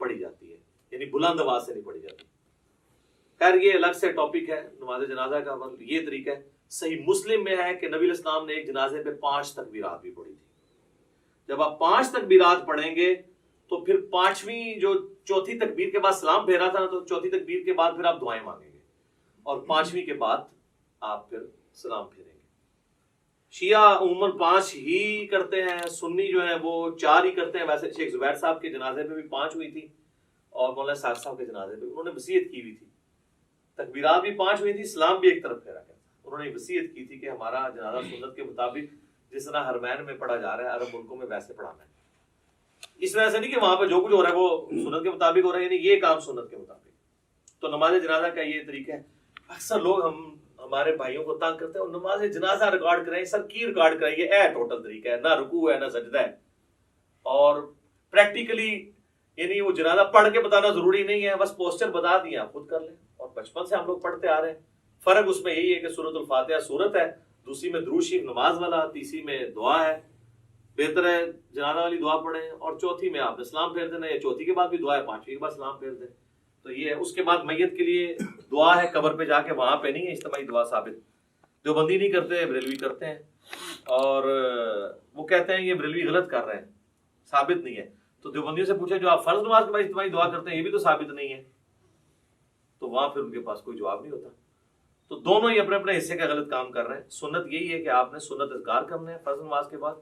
پڑھی جاتی ہے، یعنی بلند آواز سے نہیں پڑھی جاتی. خیر یہ الگ سے ٹاپک ہے نماز جنازہ کا. یہ طریقہ ہے. صحیح مسلم میں ہے کہ نبی علیہ السلام نے ایک جنازے پہ 5 تکبیرات بھی پڑھی تھی. جب آپ 5 تکبیرات پڑھیں گے تو پھر پانچویں جو چوتھی تکبیر کے بعد سلام پھیرا تھا نا، تو چوتھی تکبیر کے بعد پھر آپ دعائیں مانگیں گے اور پانچویں کے بعد آپ پھر سلام پھیریں گے. شیعہ عموماً 5 ہی کرتے ہیں، سنی جو ہیں وہ 4 ہی کرتے ہیں. ویسے شیخ زبیر صاحب کے جنازے پہ بھی 5 ہوئی تھی اور مولانا ساق صاحب کے جنازے پہ انہوں نے وصیت کی ہوئی تھی، تکبیرات بھی 5 ہوئی تھی، سلام بھی ایک طرف پھیرا گیا تھا. انہوں نے وصیت کی تھی کہ ہمارا جنازہ سنت کے مطابق جس طرح حرمین میں پڑھا جا رہا ہے عرب ملکوں میں ویسے پڑھانا ہے. اس وجہ سے نہیں کہ وہاں پہ جو کچھ ہو رہا ہے وہ سنت کے مطابق ہو رہا ہے، یعنی یہ کام سنت کے مطابق. تو نماز جنازہ کا یہ طریقہ ہے. اکثر لوگ ہمارے بھائیوں کو تنگ کرتے ہیں اور نماز جنازہ ریکارڈ کریں، سر کی ریکارڈ کریں، یہ ٹوٹل طریقہ ہے، نہ رکوع ہے نہ سجدہ ہے. اور پریکٹیکلی یعنی وہ جنازہ پڑھ کے بتانا ضروری نہیں ہے، بس پوسچر بتا دیا آپ خود کر لیں. اور بچپن سے ہم لوگ پڑھتے آ رہے ہیں. فرق اس میں یہی ہے کہ سورۃ الفاتحہ سورت ہے، دوسری میں درود شریف نماز والا، تیسری میں دعا ہے. بہتر ہے جنازہ والی دعا پڑھیں اور چوتھی میں آپ نے سلام پھیر دینا، یا چوتھی کے بعد بھی دعا ہے، پانچویں کے بعد سلام پھیر دیں. تو یہ ہے. اس کے بعد میت کے لیے دعا ہے قبر پہ جا کے، وہاں پہ نہیں ہے اجتماعی دعا ثابت. دیوبندی نہیں کرتے، بریلوی کرتے ہیں، اور وہ کہتے ہیں یہ بریلوی غلط کر رہے ہیں، ثابت نہیں ہے. تو دیوبندیوں سے پوچھا جو آپ فرض نماز کے بعد اجتماعی دعا کرتے ہیں یہ بھی تو ثابت نہیں ہے، تو وہاں پھر ان کے پاس کوئی جواب نہیں ہوتا. تو دونوں ہی اپنے اپنے حصے کا غلط کام کر رہے ہیں. سنت یہی ہے کہ آپ نے سنت اذکار کرنے ہیں فرض نماز کے بعد.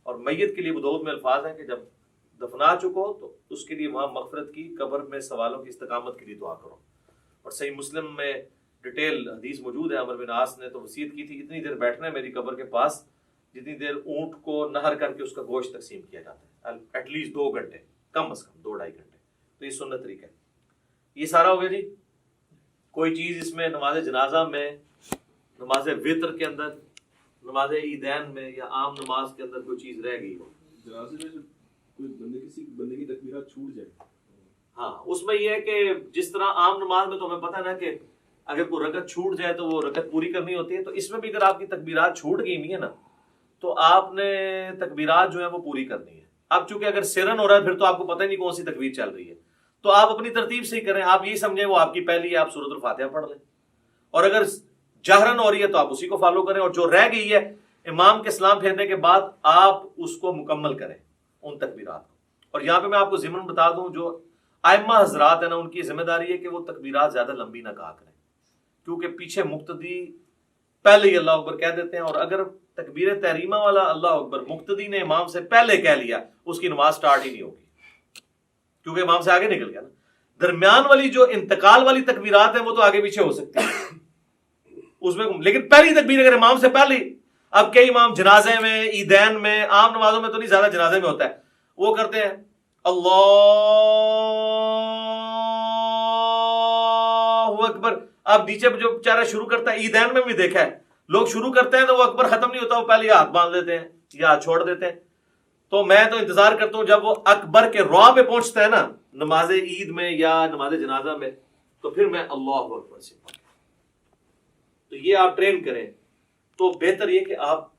اور میت کے لیے ابو داؤد میں الفاظ ہیں کہ جب دفنا چکو تو اس کے لیے وہاں مغفرت کی، قبر میں سوالوں کی استقامت کے لیے دعا کرو. اور صحیح مسلم میں ڈیٹیل حدیث موجود ہے، عمر بن عاص نے تو وصیت کی تھی اتنی دیر بیٹھنا ہے میری قبر کے پاس جتنی دیر اونٹ کو نہر کر کے اس کا گوشت تقسیم کیا جاتا ہے، ایٹ لیسٹ 2 گھنٹے، کم از کم 2-2.5 گھنٹے. تو یہ سنت طریقہ ہے. یہ سارا ہو گیا جی. کوئی چیز اس میں نماز جنازہ میں، نماز وطر کے اندر، نماز عیدین میں یا عام نماز کے اندر کوئی چیز رہ گئی ہو؟ جنازے میں کوئی کسی بندے کی تکبیرات چھوٹ جائے، ہاں اس میں یہ ہے کہ جس طرح عام نماز میں تو ہمیں پتہ نا کہ اگر کوئی رکعت چھوٹ جائے تو وہ رکعت پوری کرنی ہوتی ہے، تو اس میں بھی اگر آپ کی تکبیرات چھوٹ گئی ہوئی ہیں نا تو آپ نے تکبیرات جو ہیں وہ پوری کرنی ہے. اب چونکہ اگر سرن ہو رہا ہے پھر تو آپ کو پتہ ہی نہیں کون سی تکبیر چل رہی ہے، تو آپ اپنی ترتیب سے ہی کریں. آپ یہی سمجھیں وہ آپ کی پہلی ہے، آپ سورۃ الفاتحہ پڑھ لیں، اور اگر جہرن ہو رہی ہے تو آپ اسی کو فالو کریں، اور جو رہ گئی ہے امام کے سلام پھیرنے کے بعد آپ اس کو مکمل کریں ان تکبیرات کو. اور یہاں پہ میں آپ کو ضمن بتا دوں، جو ائمہ حضرات ہیں نا ان کی ذمہ داری ہے کہ وہ تکبیرات زیادہ لمبی نہ کہا کریں، کیونکہ پیچھے مقتدی پہلے ہی اللہ اکبر کہہ دیتے ہیں، اور اگر تکبیر تحریمہ والا اللہ اکبر مقتدی نے امام سے پہلے کہہ لیا اس کی نماز سٹارٹ ہی نہیں ہوگی، کیونکہ امام سے آگے نکل گیا نا. درمیان والی جو انتقال والی تکبیرات ہیں وہ تو آگے پیچھے ہو سکتی ہیں اس میں، لیکن پہلی تکبیر اگر امام سے پہلی، اب کئی امام جنازے میں، عیدین میں، عام نمازوں میں تو نہیں، زیادہ جنازے میں ہوتا ہے، وہ کرتے ہیں اللہ اکبر. اب نیچے جو بیچارہ شروع کرتا ہے، عیدین میں بھی دیکھا ہے لوگ شروع کرتے ہیں تو وہ اکبر ختم نہیں ہوتا، وہ پہلے ہاتھ باندھ دیتے ہیں یا ہاتھ چھوڑ دیتے ہیں. تو میں تو انتظار کرتا ہوں جب وہ اکبر کے رع پہ پہنچتا ہے نا نماز عید میں یا نماز جنازہ میں، تو پھر میں اللہ اکبر سے پڑھوں. تو یہ آپ ٹرین کریں تو بہتر یہ کہ آپ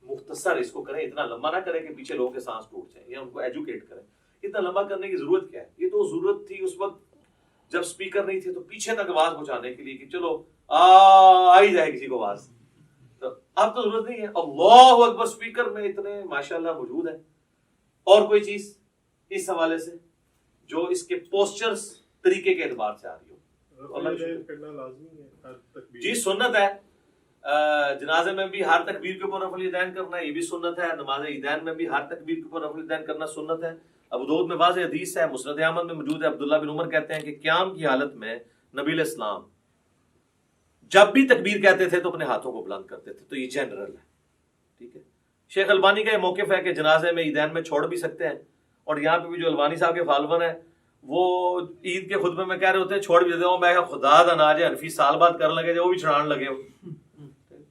مختصر اس کو کریں، اتنا لمبا نہ کریں کہ پیچھے لوگوں کے سانس ٹوٹ جائیں، یا ان کو ایجوکیٹ کریں. اتنا لمبا کرنے کی ضرورت کیا ہے؟ یہ تو ضرورت تھی اس وقت جب سپیکر نہیں تھے تو پیچھے تک آواز پہنچانے کے لیے کہ چلو آ ہی جائے کسی کو آواز. تو اب تو ضرورت نہیں ہے. اللہ اکبر سپیکر میں اتنے ماشاءاللہ موجود ہے. اور کوئی چیز اس حوالے سے جو اس کے پوسچرز طریقے کے اعتبار سے آ رہی ہو؟ جی سنت ہے. جنازے میں بھی ہر تکبیر کے اوپر رفع الیدین کرنا ہے، یہ بھی سنت ہے. نماز عیدین میں بھی ہر تکبیر کے اوپر رفع الیدین کرنا سنت ہے. ابو داؤد میں واضح حدیث ہے، مسند احمد میں موجود ہے، عبداللہ بن عمر کہتے ہیں کہ قیام کی حالت میں نبی علیہ السلام جب بھی تکبیر کہتے تھے تو اپنے ہاتھوں کو بلند کرتے تھے. تو یہ جنرل ہے، ٹھیک ہے. شیخ البانی کا یہ موقف ہے کہ جنازے میں عیدین میں چھوڑ بھی سکتے ہیں، اور یہاں پہ بھی جو البانی صاحب کے فالوور ہیں وہ عید کے خطبے میں کہہ رہے ہوتے ہیں چھوڑ بھی دیتے ہوں. میں خدا دا ناج حنفی سال بعد کرنے لگے جو وہ بھی چھڑان لگے ہو.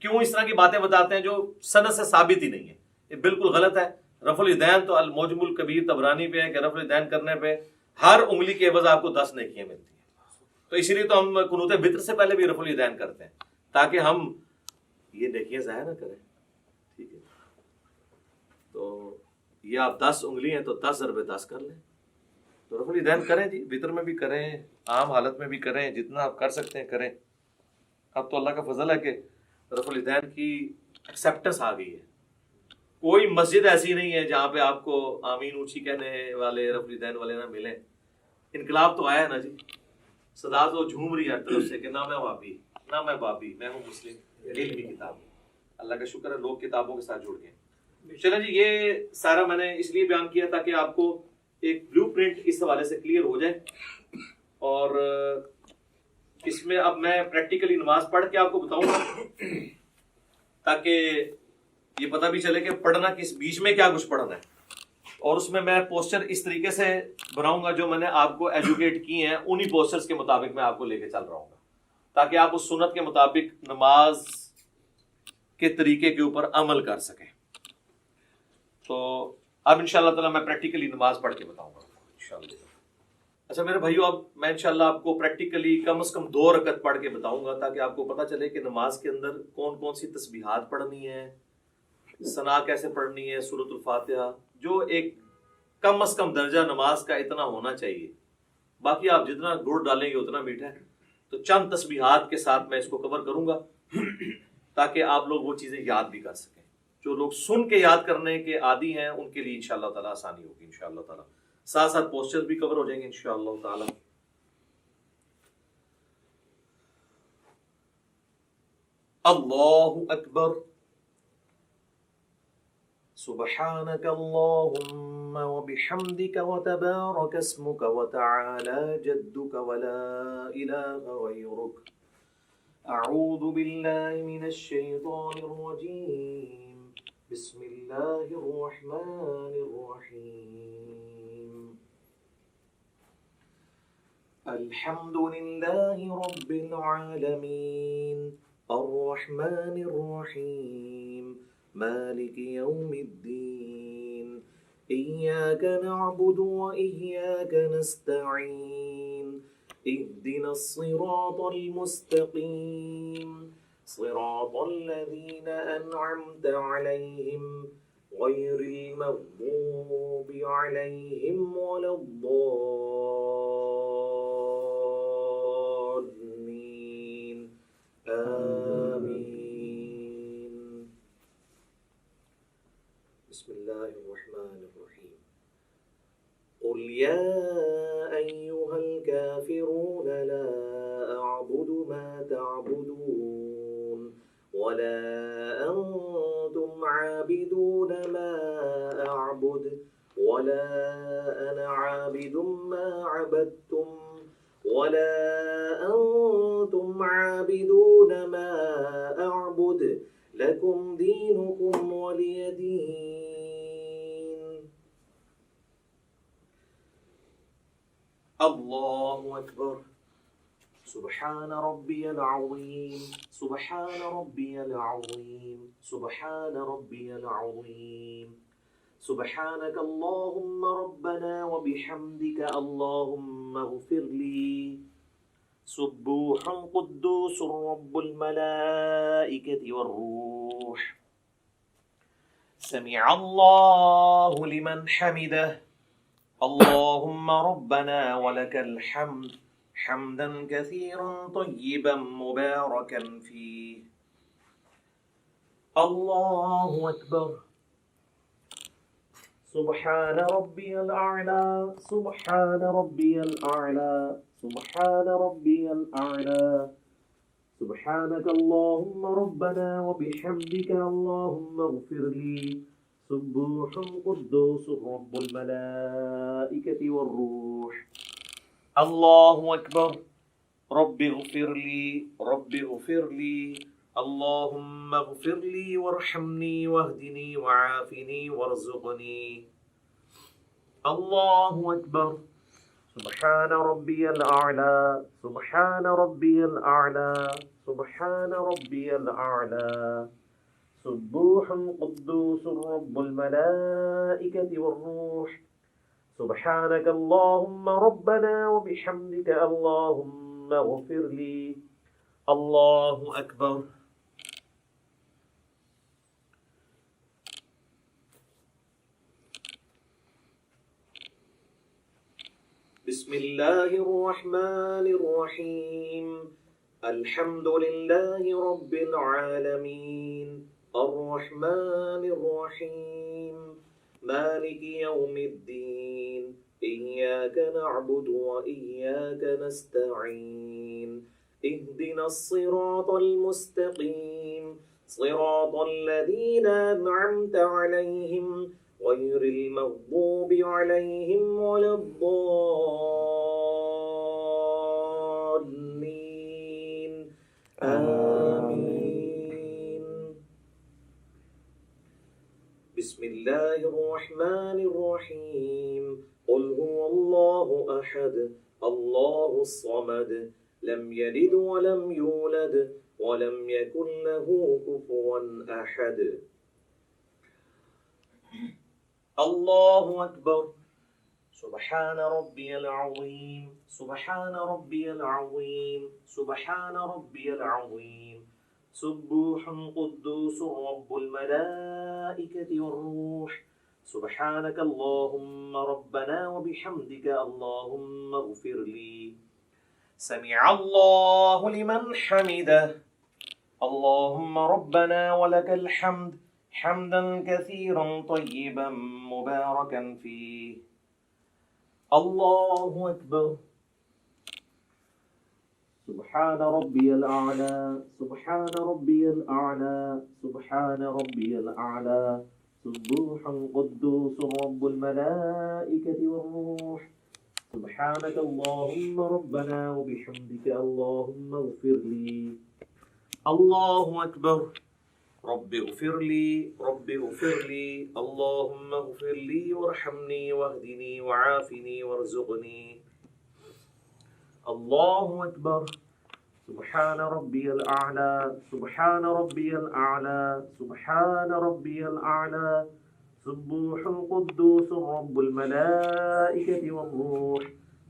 کیوں اس طرح کی باتیں بتاتے ہیں جو سند سے ثابت ہی نہیں ہے؟ یہ بالکل غلط ہے. رفع الیدین تو المعجم الکبیر طبرانی پہ ہے کہ رفع الیدین کرنے پہ ہر انگلی کے عوض آپ کو 10 نیکیاں ملتی ہیں. تو اسی لیے تو ہم قنوت وتر سے پہلے بھی رفع الیدین کرتے ہیں تاکہ ہم یہ نیکیاں ضائع نہ کریں، ٹھیک ہے. تو یہ آپ 10 انگلی ہیں تو 10 ضرب 10 کر لیں. تو رفع الیدین کریں جی، وتر میں بھی کریں، عام حالت میں بھی کریں، جتنا آپ کر سکتے ہیں کریں. اب تو اللہ کا فضل ہے کہ رفع الیدین کی ایکسیپٹنس آ گئی ہے. کوئی مسجد ایسی نہیں ہے جہاں پہ آپ کو آمین اونچی کہنے والے رفع الیدین والے نہ ملیں. انقلاب تو آیا ہے نا جی، صدا تو جھوم رہی ہے ہر طرف سے کہ نہ میں وہابی نہ میں بابی، میں ہوں مسلم، علمی کتاب. اللہ کا شکر ہے لوگ کتابوں کے ساتھ جڑ گئے. چلیں جی، یہ سارا میں نے اس لیے بیان کیا تاکہ آپ کو ایک بلو پرنٹ اس حوالے سے کلیئر ہو جائے. اور اس میں اب میں پریکٹیکلی نماز پڑھ کے آپ کو بتاؤں گا تاکہ یہ پتہ بھی چلے کہ پڑھنا کس بیچ میں کیا کچھ پڑھنا ہے. اور اس میں پوسچر اس طریقے سے بناؤں گا جو میں نے آپ کو ایجوکیٹ کی ہیں، انہی پوسچرز کے مطابق میں آپ کو لے کے چل رہا ہوں گا تاکہ آپ اس سنت کے مطابق نماز کے طریقے کے اوپر عمل کر سکیں. تو اب انشاءاللہ تعالیٰ میں پریکٹیکلی نماز پڑھ کے بتاؤں گا انشاءاللہ. اچھا میرے بھائیو، اب میں انشاءاللہ آپ کو پریکٹیکلی کم از کم 2 رکعت پڑھ کے بتاؤں گا تاکہ آپ کو پتہ چلے کہ نماز کے اندر کون کون سی تسبیحات پڑھنی ہے، ثنا کیسے پڑھنی ہے، سورۃ الفاتحہ، جو ایک کم از کم درجہ نماز کا اتنا ہونا چاہیے. باقی آپ جتنا گڑ ڈالیں گے اتنا میٹھا ہے. تو چند تسبیحات کے ساتھ میں اس کو کور کروں گا تاکہ آپ لوگ وہ چیزیں یاد بھی کر سکیں. جو لوگ سن کے یاد کرنے کے عادی ہیں ان کے لیے انشاءاللہ تعالیٰ آسانی ہوگی انشاءاللہ تعالیٰ. ساتھ ساتھ پوسچر بھی کور ہو جائیں گے انشاءاللہ تعالیٰ. اللہ اکبر. سبحانك اللهم وبحمدك وتبارك اسمك وتعالى جدك ولا إله غيرك. أعوذ بالله من الشيطان الرجيم. بسم الله الرحمن الرحيم الحمد لله رب العالمين الرحمن الرحيم مالك يوم الدين إياك نعبد وإياك نستعين اهدنا الصراط المستقيم صراط الذين أنعمت عليهم غير المغضوب عليهم ولا الضالين آمين بسم الله الرحمن الرحيم قل يا أيها الكافرون لا أعبد ما تعبدون ولا أنتم عابدون ما أعبد ولا أنا عابد ما عبدتم ولا أنتم عابدون ما أعبد لكم دينكم ولي دين الله أكبر سبحان ربي العظيم سبحان ربي العظيم سبحان ربي العظيم سبحانك اللهم ربنا وبحمدك اللهم اغفر لي سبوح قدوس رب الملائكة والروح سمع الله لمن حمده اللهم ربنا ولك الحمد حمدا كثيرا طيبا مباركا فيه الله أكبر سبحان ربي الأعلى سبحان ربي الأعلى سبحان ربي الأعلى سبحانك اللهم ربنا وبحمدك اللهم اغفر لي سبوح قدوس رب الملائكة والروح الله أكبر رب اغفر لي رب اغفر لي اللهم اغفر لي وارحمني واهدني وعافني وارزقني الله أكبر سبحان ربي الأعلى سبحان ربي الأعلى سبحان ربي الأعلى سبوح قدوس رب الملائكة والروح سبحانك اللهم ربنا وبحمدك اللهم اغفر لي الله أكبر بسم الله الرحمن الرحيم الحمد لله رب العالمين الرحمن الرحيم مالك يوم الدين إياك نعبد وإياك نستعين اهدنا الصراط المستقيم صراط الذين أنعمت عليهم غير المغضوب عليهم ولا الضالين آمين بسم الله الرحمن الرحيم قل هو الله أحد الله الصمد لم يلد ولم يولد ولم يكن له كفوا أحد الله أكبر سبحان ربي العظيم سبحان ربي العظيم سبحان ربي العظيم سبوح قدوس رب الملائكة والروح سبحانك اللهم ربنا وبحمدك اللهم اغفر لي سمع الله لمن حمده اللهم ربنا ولك الحمد حمدا كثيرا طيبا مباركا فيه الله أكبر سبحان ربي الأعلى سبحان ربي الأعلى سبحان ربي الأعلى سبوح قدوس رب الملائكة والروح سبحانك اللهم ربنا وبحمدك اللهم اغفر لي الله أكبر رب اغفر لي اللهم اغفر لي وارحمني واهدني وعافني وارزقني. الله أكبر. سبحان ربي الأعلى سبحان ربي الأعلى سبحان ربي الأعلى سبوح القدوس رب الملائكة والروح.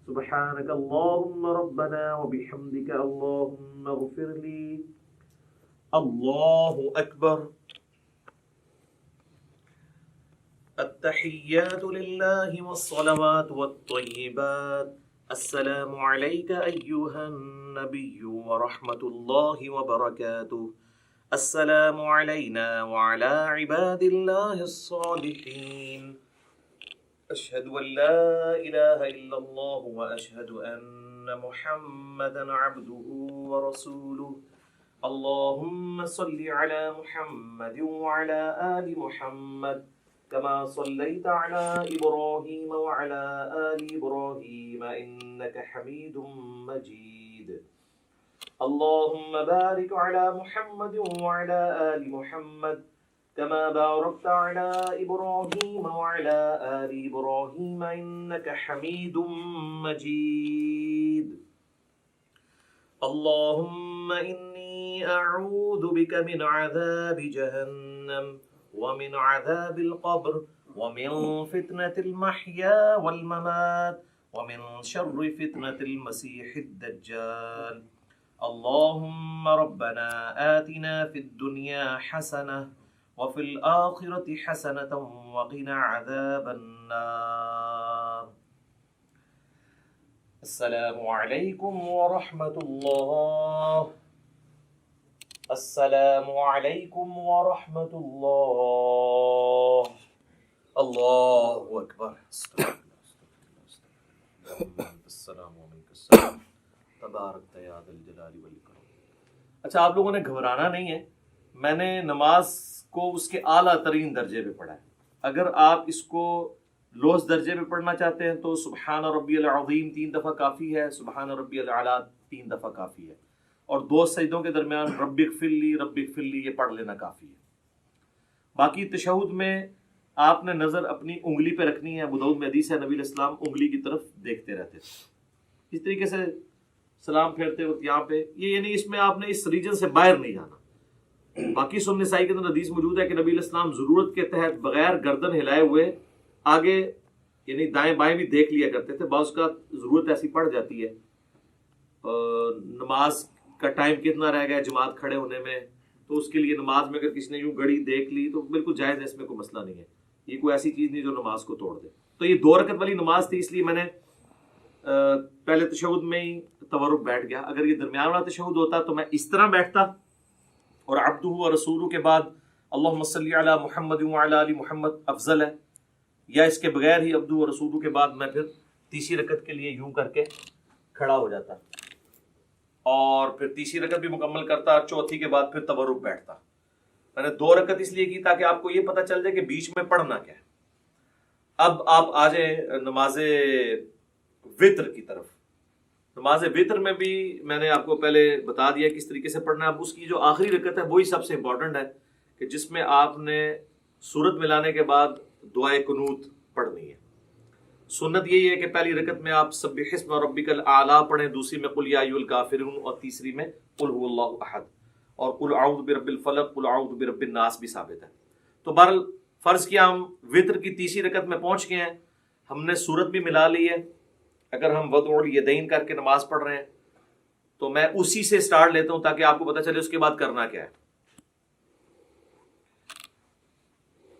سبحانك اللهم ربنا وبحمدك اللهم اغفر لي. الله أكبر. التحيات لله والصلوات والطيبات. السلام عليك أيها النبي ورحمة الله وبركاته. السلام علينا وعلى عباد الله الصالحين. أشهد أن لا إله إلا الله وأشهد أن محمدا عبده ورسوله. اللهم صل على محمد وعلى آل محمد كما صليت على إبراهيم وعلى آل إبراهيم إنك حميد مجيد. اللهم بارك على محمد وعلى آل محمد كما باركت على إبراهيم وعلى آل إبراهيم إنك حميد مجيد. اللهم إني أعوذ بك من عذاب جهنم ومن عذاب القبر ومن فتنة المحيا والممات ومن شر فتنة المسيح الدجال. اللهم ربنا آتنا في الدنيا حسنة وفي الآخرة حسنة وقنا عذاب النار. السلام علیکم ورحمۃ اللہ. السلام علیکم ورحمۃ اللہ. اللہ اکبر. السلام علیکم. تبارک یا ذا الجلال والاکرام. اچھا، آپ لوگوں نے گھبرانا نہیں ہے. میں نے نماز کو اس کے اعلیٰ ترین درجے پہ پڑھا ہے. اگر آپ اس کو لوز درجے پہ پڑھنا چاہتے ہیں تو سبحان ربی العظیم 3 دفعہ کافی ہے، سبحان ربی الاعلیٰ 3 دفعہ کافی ہے، اور 2 سجدوں کے درمیان رب اغفر لی یہ پڑھ لینا کافی ہے. باقی تشہد میں آپ نے نظر اپنی انگلی پہ رکھنی ہے. ابو داؤد میں حدیث ہے نبی علیہ السلام انگلی کی طرف دیکھتے رہتے تھے. اس طریقے سے سلام پھیرتے وقت یہاں پہ یہ یعنی اس میں آپ نے اس ریجن سے باہر نہیں جانا. باقی سنن نسائی کے اندر حدیث موجود ہے کہ نبی علیہ السلام ضرورت کے تحت بغیر گردن ہلائے ہوئے آگے یعنی دائیں بائیں بھی دیکھ لیا کرتے تھے. بعض کا ضرورت ایسی پڑ جاتی ہے، نماز کا ٹائم کتنا رہ گیا جماعت کھڑے ہونے میں، تو اس کے لیے نماز میں اگر کسی نے یوں گھڑی دیکھ لی تو بالکل جائز ہے، اس میں کوئی مسئلہ نہیں ہے. یہ کوئی ایسی چیز نہیں جو نماز کو توڑ دے. تو یہ 2 رکعت والی نماز تھی، اس لیے میں نے پہلے تشہد میں ہی تورک بیٹھ گیا. اگر یہ درمیان والا تشہد ہوتا تو میں اس طرح بیٹھتا اور عبدہ و رسولہ کے بعد اللہم صلی علی محمد وعلی آل محمد افضل ہے، یا اس کے بغیر ہی عبدہ و رسولہ کے بعد میں پھر تیسری رکعت کے لیے یوں کر کے کھڑا ہو جاتا اور پھر تیسری رکعت بھی مکمل کرتا، چوتھی کے بعد پھر تورک بیٹھتا. میں نے 2 رکعت اس لیے کی تاکہ آپ کو یہ پتہ چل جائے کہ بیچ میں پڑھنا کیا ہے. اب آپ آ جائیں نماز وطر کی طرف. نماز وطر میں بھی میں نے آپ کو پہلے بتا دیا کس طریقے سے پڑھنا ہے. اب اس کی جو آخری رکعت ہے وہی سب سے امپورٹنٹ ہے کہ جس میں آپ نے سورت ملانے کے بعد دعائے قنوت پڑھنی ہے. سنت یہی ہے کہ پہلی رکعت میں آپ سبح اسم ربک الاعلی پڑھیں، دوسری میں قل یا ایھا الکافرون، اور تیسری میں قل ھو اللہ احد، اور قل اعوذ برب الفلق قل اعوذ برب الناس بھی ثابت ہے. تو بہرحال فرض کیا ہم وطر کی تیسری رکعت میں پہنچ گئے ہیں، ہم نے سورت بھی ملا لی ہے. اگر ہم وضع الیدین کر کے نماز پڑھ رہے ہیں تو میں اسی سے سٹارٹ لیتا ہوں تاکہ آپ کو پتہ چلے اس کے بعد کرنا کیا ہے.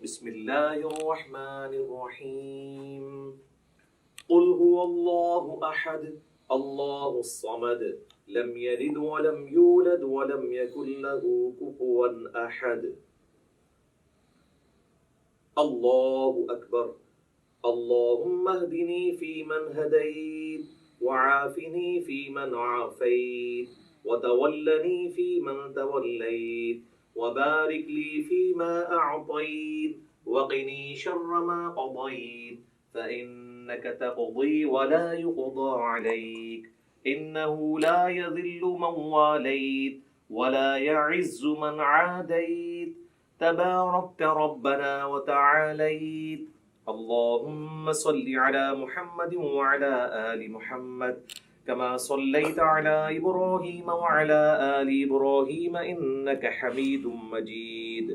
بسم اللہ الرحمن الرحیم. قل هو اللہ احد اللہ الصمد لم یلد ولم یولد ولم یکن له کفوا احد. اللہ اکبر. اللهم اهدني فيمن هديت وعافني فيمن عافيت وتولني فيمن توليت وبارك لي فيما أعطيت وقني شر ما قضيت فإنك تقضي ولا يقضى عليك إنه لا يذل من واليت ولا يعز من عاديت تباركت ربنا وتعاليت. اللهم صل على محمد وعلى آل محمد كما صليت على إبراهيم وعلى آل إبراهيم إنك حميد مجيد.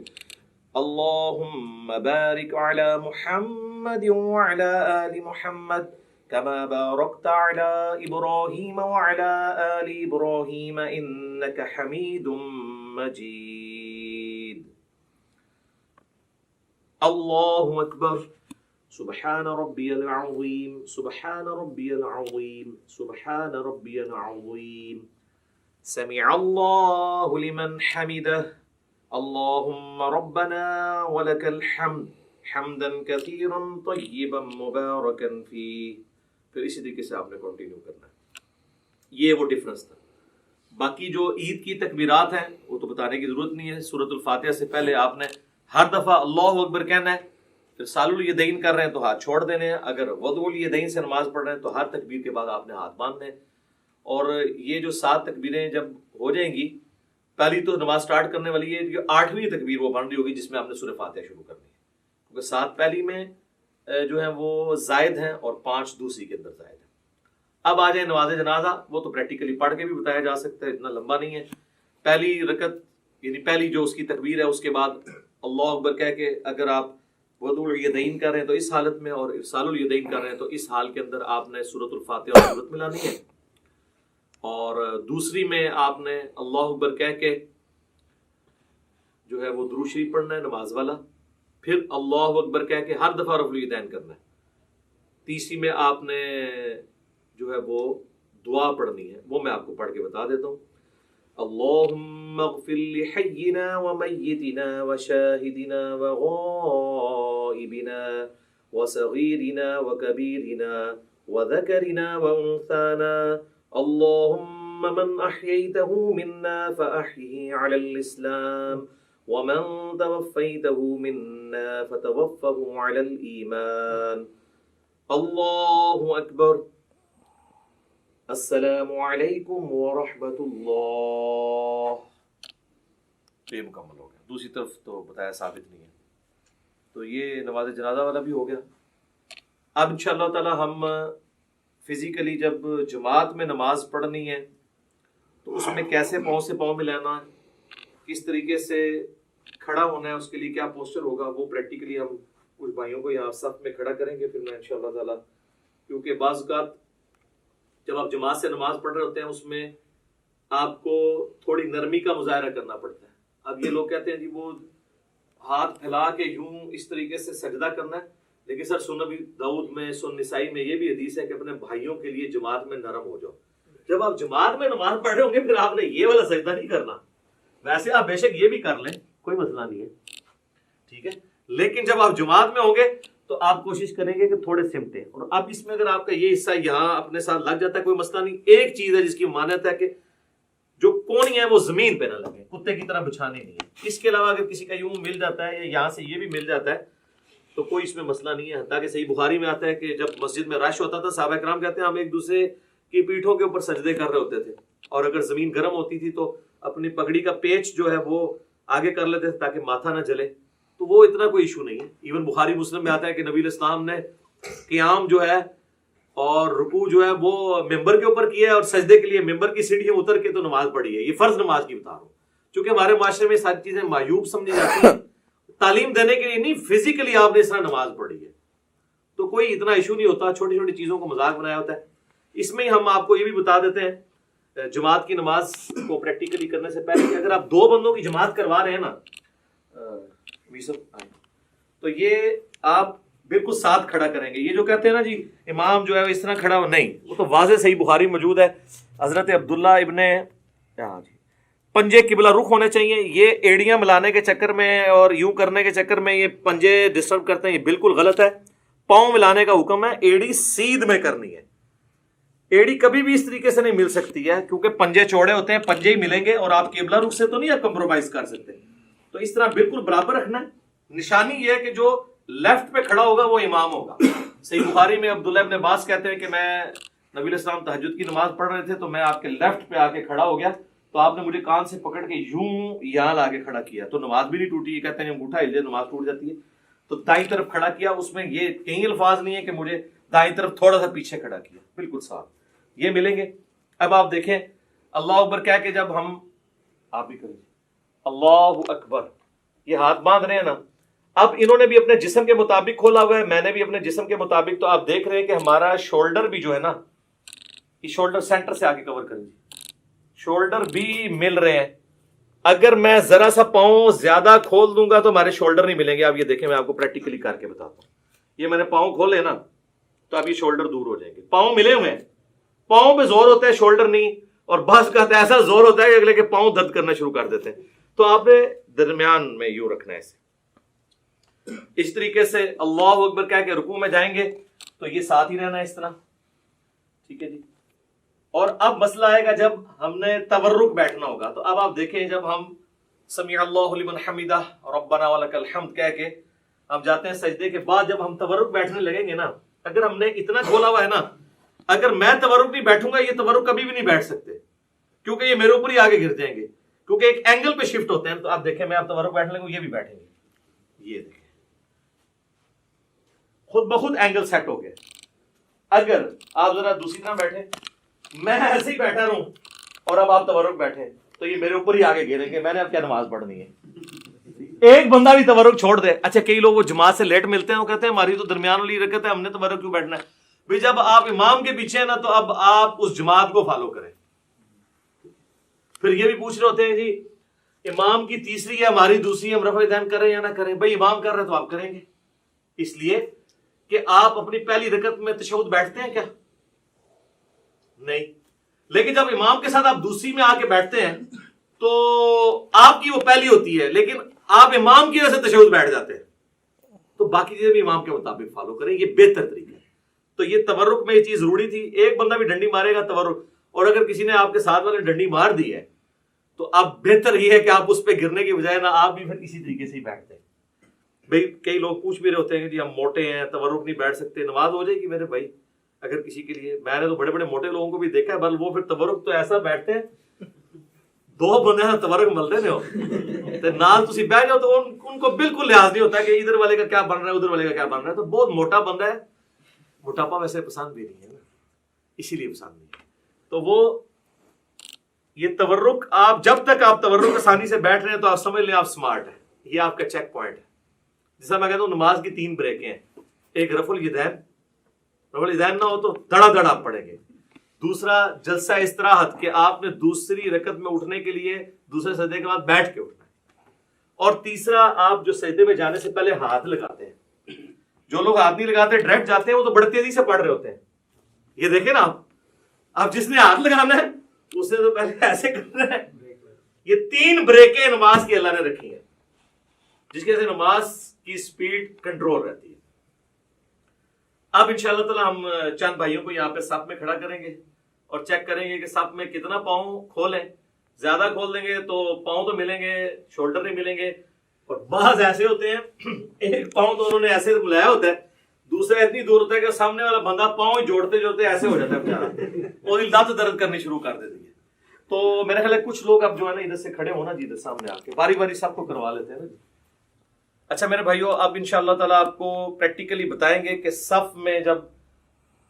اللهم بارك على محمد وعلى آل محمد كما باركت على إبراهيم وعلى آل إبراهيم إنك حميد مجيد. الله أكبر. سبحان ربي العظيم سبحان ربي العظيم سبحان ربي العظيم. سمع الله لمن حمده. اللهم ربنا ولك الحمد حمدا كثيرا طيبا مباركا فيه. پھر اسی طریقے سے آپ نے کنٹینیو کرنا ہے. یہ وہ ڈفرنس تھا. باقی جو عید کی تکبیرات ہیں وہ تو بتانے کی ضرورت نہیں ہے. سورۃ الفاتحہ سے پہلے آپ نے ہر دفعہ اللہ اکبر کہنا ہے. پھر سال الیدین کر رہے ہیں تو ہاتھ چھوڑ دینے ہیں. اگر وضو الیدین سے نماز پڑھ رہے ہیں تو ہر تکبیر کے بعد آپ نے ہاتھ باندھنے ہیں. اور یہ جو 7 تکبیریں جب ہو جائیں گی، پہلی تو نماز سٹارٹ کرنے والی ہے، جو 8ویں تکبیر وہ بن رہی ہوگی جس میں آپ نے سورہ فاتحہ شروع کرنی ہے، کیونکہ 7 پہلی میں جو ہیں وہ زائد ہیں اور 5 دوسری کے اندر زائد ہیں. اب آ جائیں نماز جنازہ. وہ تو پریکٹیکلی پڑھ کے بھی بتایا جا سکتا ہے، اتنا لمبا نہیں ہے. پہلی رکعت یعنی پہلی جو اس کی تکبیر ہے اس کے بعد اللہ اکبر کہہ کے اگر آپ وضو الیدین کر رہے ہیں تو اس حالت میں، اور ارسال الیدین کر رہے ہیں تو اس حال کے اندر آپ نے سورۃ الفاتحہ اور سورت ملانی ہے. اور دوسری میں آپ نے اللہ اکبر کہہ کے جو ہے وہ درود شریف پڑھنا ہے نماز والا. پھر اللہ اکبر کہہ کے ہر دفعہ رفع الیدین کرنا ہے. تیسری میں آپ نے جو ہے وہ دعا پڑھنی ہے، وہ میں آپ کو پڑھ کے بتا دیتا ہوں. اللہم اغفر لحینا ومیتنا وشاہدنا وغائبنا وصغیرنا وکبیرنا وذکرنا وانثانا. اللہم من احییتہ منا فاحیہ علی الاسلام ومن توفیتہ منا فتوفہ علی الایمان. اللہ اکبر. السلام علیکم ورحمۃ اللہ. یہ مکمل ہو گیا. دوسری طرف تو بتایا ثابت نہیں ہے. تو یہ نماز جنازہ والا بھی ہو گیا. اب انشاءاللہ تعالی ہم فزیکلی جب جماعت میں نماز پڑھنی ہے تو اس میں کیسے پاؤں سے پاؤں ملانا ہے، کس طریقے سے کھڑا ہونا ہے، اس کے لیے کیا پوسچر ہوگا، وہ پریکٹیکلی ہم کچھ بھائیوں کو یہاں صف میں کھڑا کریں گے. پھر میں انشاءاللہ تعالی، کیونکہ بعض اوقات جب آپ جماعت سے نماز پڑھ رہے ہوتے ہیں اس میں آپ کو تھوڑی نرمی کا مظاہرہ کرنا پڑتا ہے. اب یہ لوگ کہتے ہیں جی وہ ہاتھ پھیلا کے یوں اس طریقے سے سجدہ کرنا ہے، لیکن سر سنن ابی داؤد میں، سنن نسائی میں یہ بھی حدیث ہے کہ اپنے بھائیوں کے لیے جماعت میں نرم ہو جاؤ. جب آپ جماعت میں نماز پڑھ رہے ہوں گے پھر آپ نے یہ والا سجدہ نہیں کرنا. ویسے آپ بے شک یہ بھی کر لیں، کوئی مسئلہ نہیں ہے، ٹھیک ہے، لیکن جب آپ جماعت میں ہوں گے تو آپ کوشش کریں گے کہ تھوڑے سمٹیں. اور اب اس میں اگر آپ کا یہ حصہ یہاں اپنے ساتھ لگ جاتا ہے کوئی مسئلہ نہیں. ایک چیز ہے جس کی مانت ہے کہ جو کونی ہے وہ زمین پہ نہ لگے، کتے کی طرح بچھانی نہیں ہے. اس کے علاوہ اگر کسی کا یوں مل جاتا ہے یا یہاں سے یہ بھی مل جاتا ہے تو کوئی اس میں مسئلہ نہیں ہے. حتیٰ کہ صحیح بخاری میں آتا ہے کہ جب مسجد میں رش ہوتا تھا صحابہ کرام کہتے ہیں ہم ایک دوسرے کی پیٹھوں کے اوپر سجدے کر رہے ہوتے تھے، اور اگر زمین گرم ہوتی تھی تو اپنی پگڑی کا پیچ جو ہے وہ آگے کر لیتے تھے تاکہ ماتھا نہ جلے. تو وہ اتنا کوئی ایشو نہیں ہے. ایون بخاری مسلم میں آتا ہے کہ نبی علیہ السلام نے قیام جو ہے اور رکوع جو ہے وہ ممبر کے اوپر کیا ہے، اور سجدے کے لیے ممبر کی سیڑھیاں اتر کے تو نماز پڑھی ہے. یہ فرض نماز کی بتا رہا ہوں، چونکہ ہمارے معاشرے میں ساری چیزیں معیوب سمجھی جاتی ہیں. تعلیم دینے کے لیے نہیں، فزیکلی آپ نے اس طرح نماز پڑھی ہے تو کوئی اتنا ایشو نہیں ہوتا. چھوٹی چھوٹی چیزوں کو مذاق بنایا ہوتا ہے. اس میں ہم آپ کو یہ بھی بتا دیتے ہیں جماعت کی نماز کو پریکٹیکلی کرنے سے پہلے کہ اگر آپ 2 بندوں کی جماعت کروا رہے ہیں نا تو یہ آپ بالکل ساتھ کھڑا کریں گے. یہ جو کہتے ہیں نا جی امام جو ہے اس طرح کھڑا ہو، نہیں، وہ تو واضح صحیح بخاری موجود ہے. حضرت عبداللہ ابن پنجے قبلہ رخ ہونے چاہیے. یہ ایڑیاں ملانے کے چکر میں اور یوں کرنے کے چکر میں یہ پنجے ڈسٹرب کرتے ہیں، یہ بالکل غلط ہے. پاؤں ملانے کا حکم ہے، ایڑی سیدھ میں کرنی ہے. ایڑی کبھی بھی اس طریقے سے نہیں مل سکتی ہے کیونکہ پنجے چوڑے ہوتے ہیں، پنجے ہی ملیں گے اور آپ قبلہ رخ سے تو نہیں آپ کمپرومائز کر سکتے. تو اس طرح بالکل برابر رکھنا ہے. نشانی یہ ہے کہ جو لیفٹ پہ کھڑا ہوگا وہ امام ہوگا. صحیح بخاری میں عبداللہ ابن عباس کہتے ہیں کہ میں نبی علیہ السلام تہجد کی نماز پڑھ رہے تھے تو میں آپ کے لیفٹ پہ آ کے کھڑا ہو گیا تو آپ نے مجھے کان سے پکڑ کے یوں یہاں لا کے کھڑا کیا تو نماز بھی نہیں ٹوٹی. یہ کہتے ہیں انگوٹھا ہل جائے نماز ٹوٹ جاتی ہے. تو دائیں طرف کھڑا کیا, اس میں یہ کئی الفاظ نہیں ہے کہ مجھے دائیں طرف تھوڑا سا پیچھے کھڑا کیا, بالکل صاف. یہ ملیں گے. اب آپ دیکھیں اللہ اکبر کیا کہ جب ہم, آپ بھی کریں اللہ اکبر, یہ ہاتھ باندھ رہے ہیں نا, اب انہوں نے بھی اپنے جسم کے مطابق کھولا ہوا ہے, میں نے بھی اپنے جسم کے مطابق. تو آپ دیکھ رہے ہیں کہ ہمارا شولڈر بھی جو ہے نا, یہ شولڈر سینٹر سے آگے کور کریں, شولڈر بھی مل رہے ہیں. اگر میں ذرا سا پاؤں زیادہ کھول دوں گا تو ہمارے شولڈر نہیں ملیں گے. آپ یہ دیکھیں میں آپ کو پریکٹیکلی کر کے بتاتا ہوں. یہ میں نے پاؤں کھولے نا تو اب یہ شولڈر دور ہو جائیں گے. پاؤں ملے ہوئے ہیں, پاؤں پہ زور ہوتا ہے شولڈر نہیں, اور بعض کا ایسا زور ہوتا ہے کہ اگلے کے پاؤں درد کرنا شروع کر دیتے ہیں. تو آپ نے درمیان میں یوں رکھنا ہے اسے. اس طریقے سے اللہ اکبر کہہ کے رکوع میں جائیں گے تو یہ ساتھ ہی رہنا ہے اس طرح, ٹھیک ہے جی. اور اب مسئلہ آئے گا جب ہم نے تورک بیٹھنا ہوگا. تو اب آپ دیکھیں جب ہم سمیع اللہ لمن حمدہ ربنا ولک الحمد کہہ کے ہم جاتے ہیں سجدے کے بعد, جب ہم تورک بیٹھنے لگیں گے نا, اگر ہم نے اتنا کھولا ہوا ہے نا, اگر میں تورک نہیں بیٹھوں گا یہ تورک کبھی بھی نہیں بیٹھ سکتے, کیونکہ یہ میرے اوپر ہی آگے گر جائیں گے, کیونکہ ایک اینگل پہ شفٹ ہوتے ہیں. تو آپ دیکھیں میں آپ تورک بیٹھنے لگوں یہ بھی بیٹھیں گے, یہ دیکھیں خود بخود اینگل سیٹ ہو گئے. اگر آپ ذرا دوسری طرح بیٹھیں, میں ایسے ہی بیٹھا رہوں اور اب آپ تورک بیٹھیں تو یہ میرے اوپر ہی آگے گریں گے. میں نے اب کیا نماز پڑھنی ہے؟ ایک بندہ بھی تورک چھوڑ دے. اچھا کئی لوگ وہ جماعت سے لیٹ ملتے ہیں, وہ کہتے ہیں ہماری تو درمیان والی رکعت ہے, ہم نے تورک کیوں بیٹھنا ہے؟ بھئی جب آپ امام کے پیچھے ہیں نا تو اب آپ اس جماعت کو فالو کریں. پھر یہ بھی پوچھ رہے ہوتے ہیں جی امام کی تیسری ہے ہماری دوسری, ہم رفع دین کریں یا نہ کریں؟ بھئی امام کر رہے تو آپ کریں گے, اس لیے کہ آپ اپنی پہلی رکعت میں تشہد بیٹھتے ہیں کیا؟ نہیں. لیکن جب امام کے ساتھ آپ دوسری میں آ کے بیٹھتے ہیں تو آپ کی وہ پہلی ہوتی ہے, لیکن آپ امام کی وجہ سے تشہد بیٹھ جاتے ہیں. تو باقی چیزیں بھی امام کے مطابق فالو کریں, یہ بہتر طریقہ ہے. تو یہ تورک میں یہ چیز ضروری تھی. ایک بندہ بھی ڈنڈی مارے گا تورک, اور اگر کسی نے آپ کے ساتھ والے ڈنڈی مار دی ہے تو اب بہتر یہ ہے کہ آپ اس پہ گرنے کی بجائے نا آپ بھی پھر اسی طریقے سے ہی بیٹھتے ہیں. بھئی کئی لوگ پوچھ بھی رہے ہوتے ہیں کہ جی ہم موٹے ہیں تورک نہیں بیٹھ سکتے, نماز ہو جائے گی میرے بھائی اگر کسی کے لیے. میں نے تو بڑے بڑے موٹے لوگوں کو بھی دیکھا ہے, بل وہ پھر تورک تو ایسا بیٹھتے ہیں دو بندے نا تورک ملتے نے ہو نال تسی بیٹھ جاؤ تو ان کو بالکل لحاظ نہیں ہوتا کہ ادھر والے کا کیا بن رہا ہے ادھر والے کا کیا بن رہا ہے. تو بہت موٹا بندہ ہے, موٹاپا ویسے پسند بھی نہیں ہے نا, اسی لیے پسند نہیں ہے. تو وہ یہ تورک, آپ جب تک آپ تورک آسانی سے بیٹھ رہے ہیں تو آپ سمجھ لیں آپ سمارٹ ہیں. یہ آپ کا چیک پوائنٹ ہے. جیسا میں کہتا ہوں نماز کی 3 بریکیں ہیں. ایک رفع الیدین, رفع الیدین نہ ہو تو دڑا دڑ آپ پڑھیں گے. دوسرا جلسہ استراحت, کہ آپ نے دوسری رکعت میں اٹھنے کے لیے دوسرے سجدے کے بعد بیٹھ کے اٹھنا ہے. اور تیسرا آپ جو سجدے میں جانے سے پہلے ہاتھ لگاتے ہیں. جو لوگ ہاتھ نہیں لگاتے ڈائریکٹ جاتے ہیں وہ تو بڑی تیزی سے پڑھ رہے ہوتے ہیں. یہ دیکھیں نا آپ جس نے ہاتھ لگانا ہے اس نے تو پہلے ایسے کرنا ہے. یہ 3 بریکیں نماز کی اللہ نے رکھی ہیں جس کی وجہ سے نماز کی سپیڈ کنٹرول رہتی ہے. اب انشاءاللہ تعالی ہم چند بھائیوں کو یہاں پہ صف میں کھڑا کریں گے اور چیک کریں گے کہ صف میں کتنا پاؤں کھولیں. زیادہ کھول دیں گے تو پاؤں تو ملیں گے, شولڈر نہیں ملیں گے. اور بعض ایسے ہوتے ہیں ایک پاؤں تو انہوں نے ایسے ملایا ہوتا ہے, دوسرا اتنی دور ہوتا ہے کہ سامنے والا بندہ پاؤں جوڑتے جوڑتے ایسے ہو جاتا ہے بیچارہ, اور لت درد کرنی شروع کر دیتی ہے. تو میرا خیال ہے کچھ لوگ اب جو ہے نا ادھر سے کھڑے ہونا جی, ادھر سامنے آ کے باری باری سب کو کروا لیتے ہیں نا جی. اچھا میرے بھائیو, اب انشاءاللہ تعالیٰ آپ کو پریکٹیکلی بتائیں گے کہ صف میں جب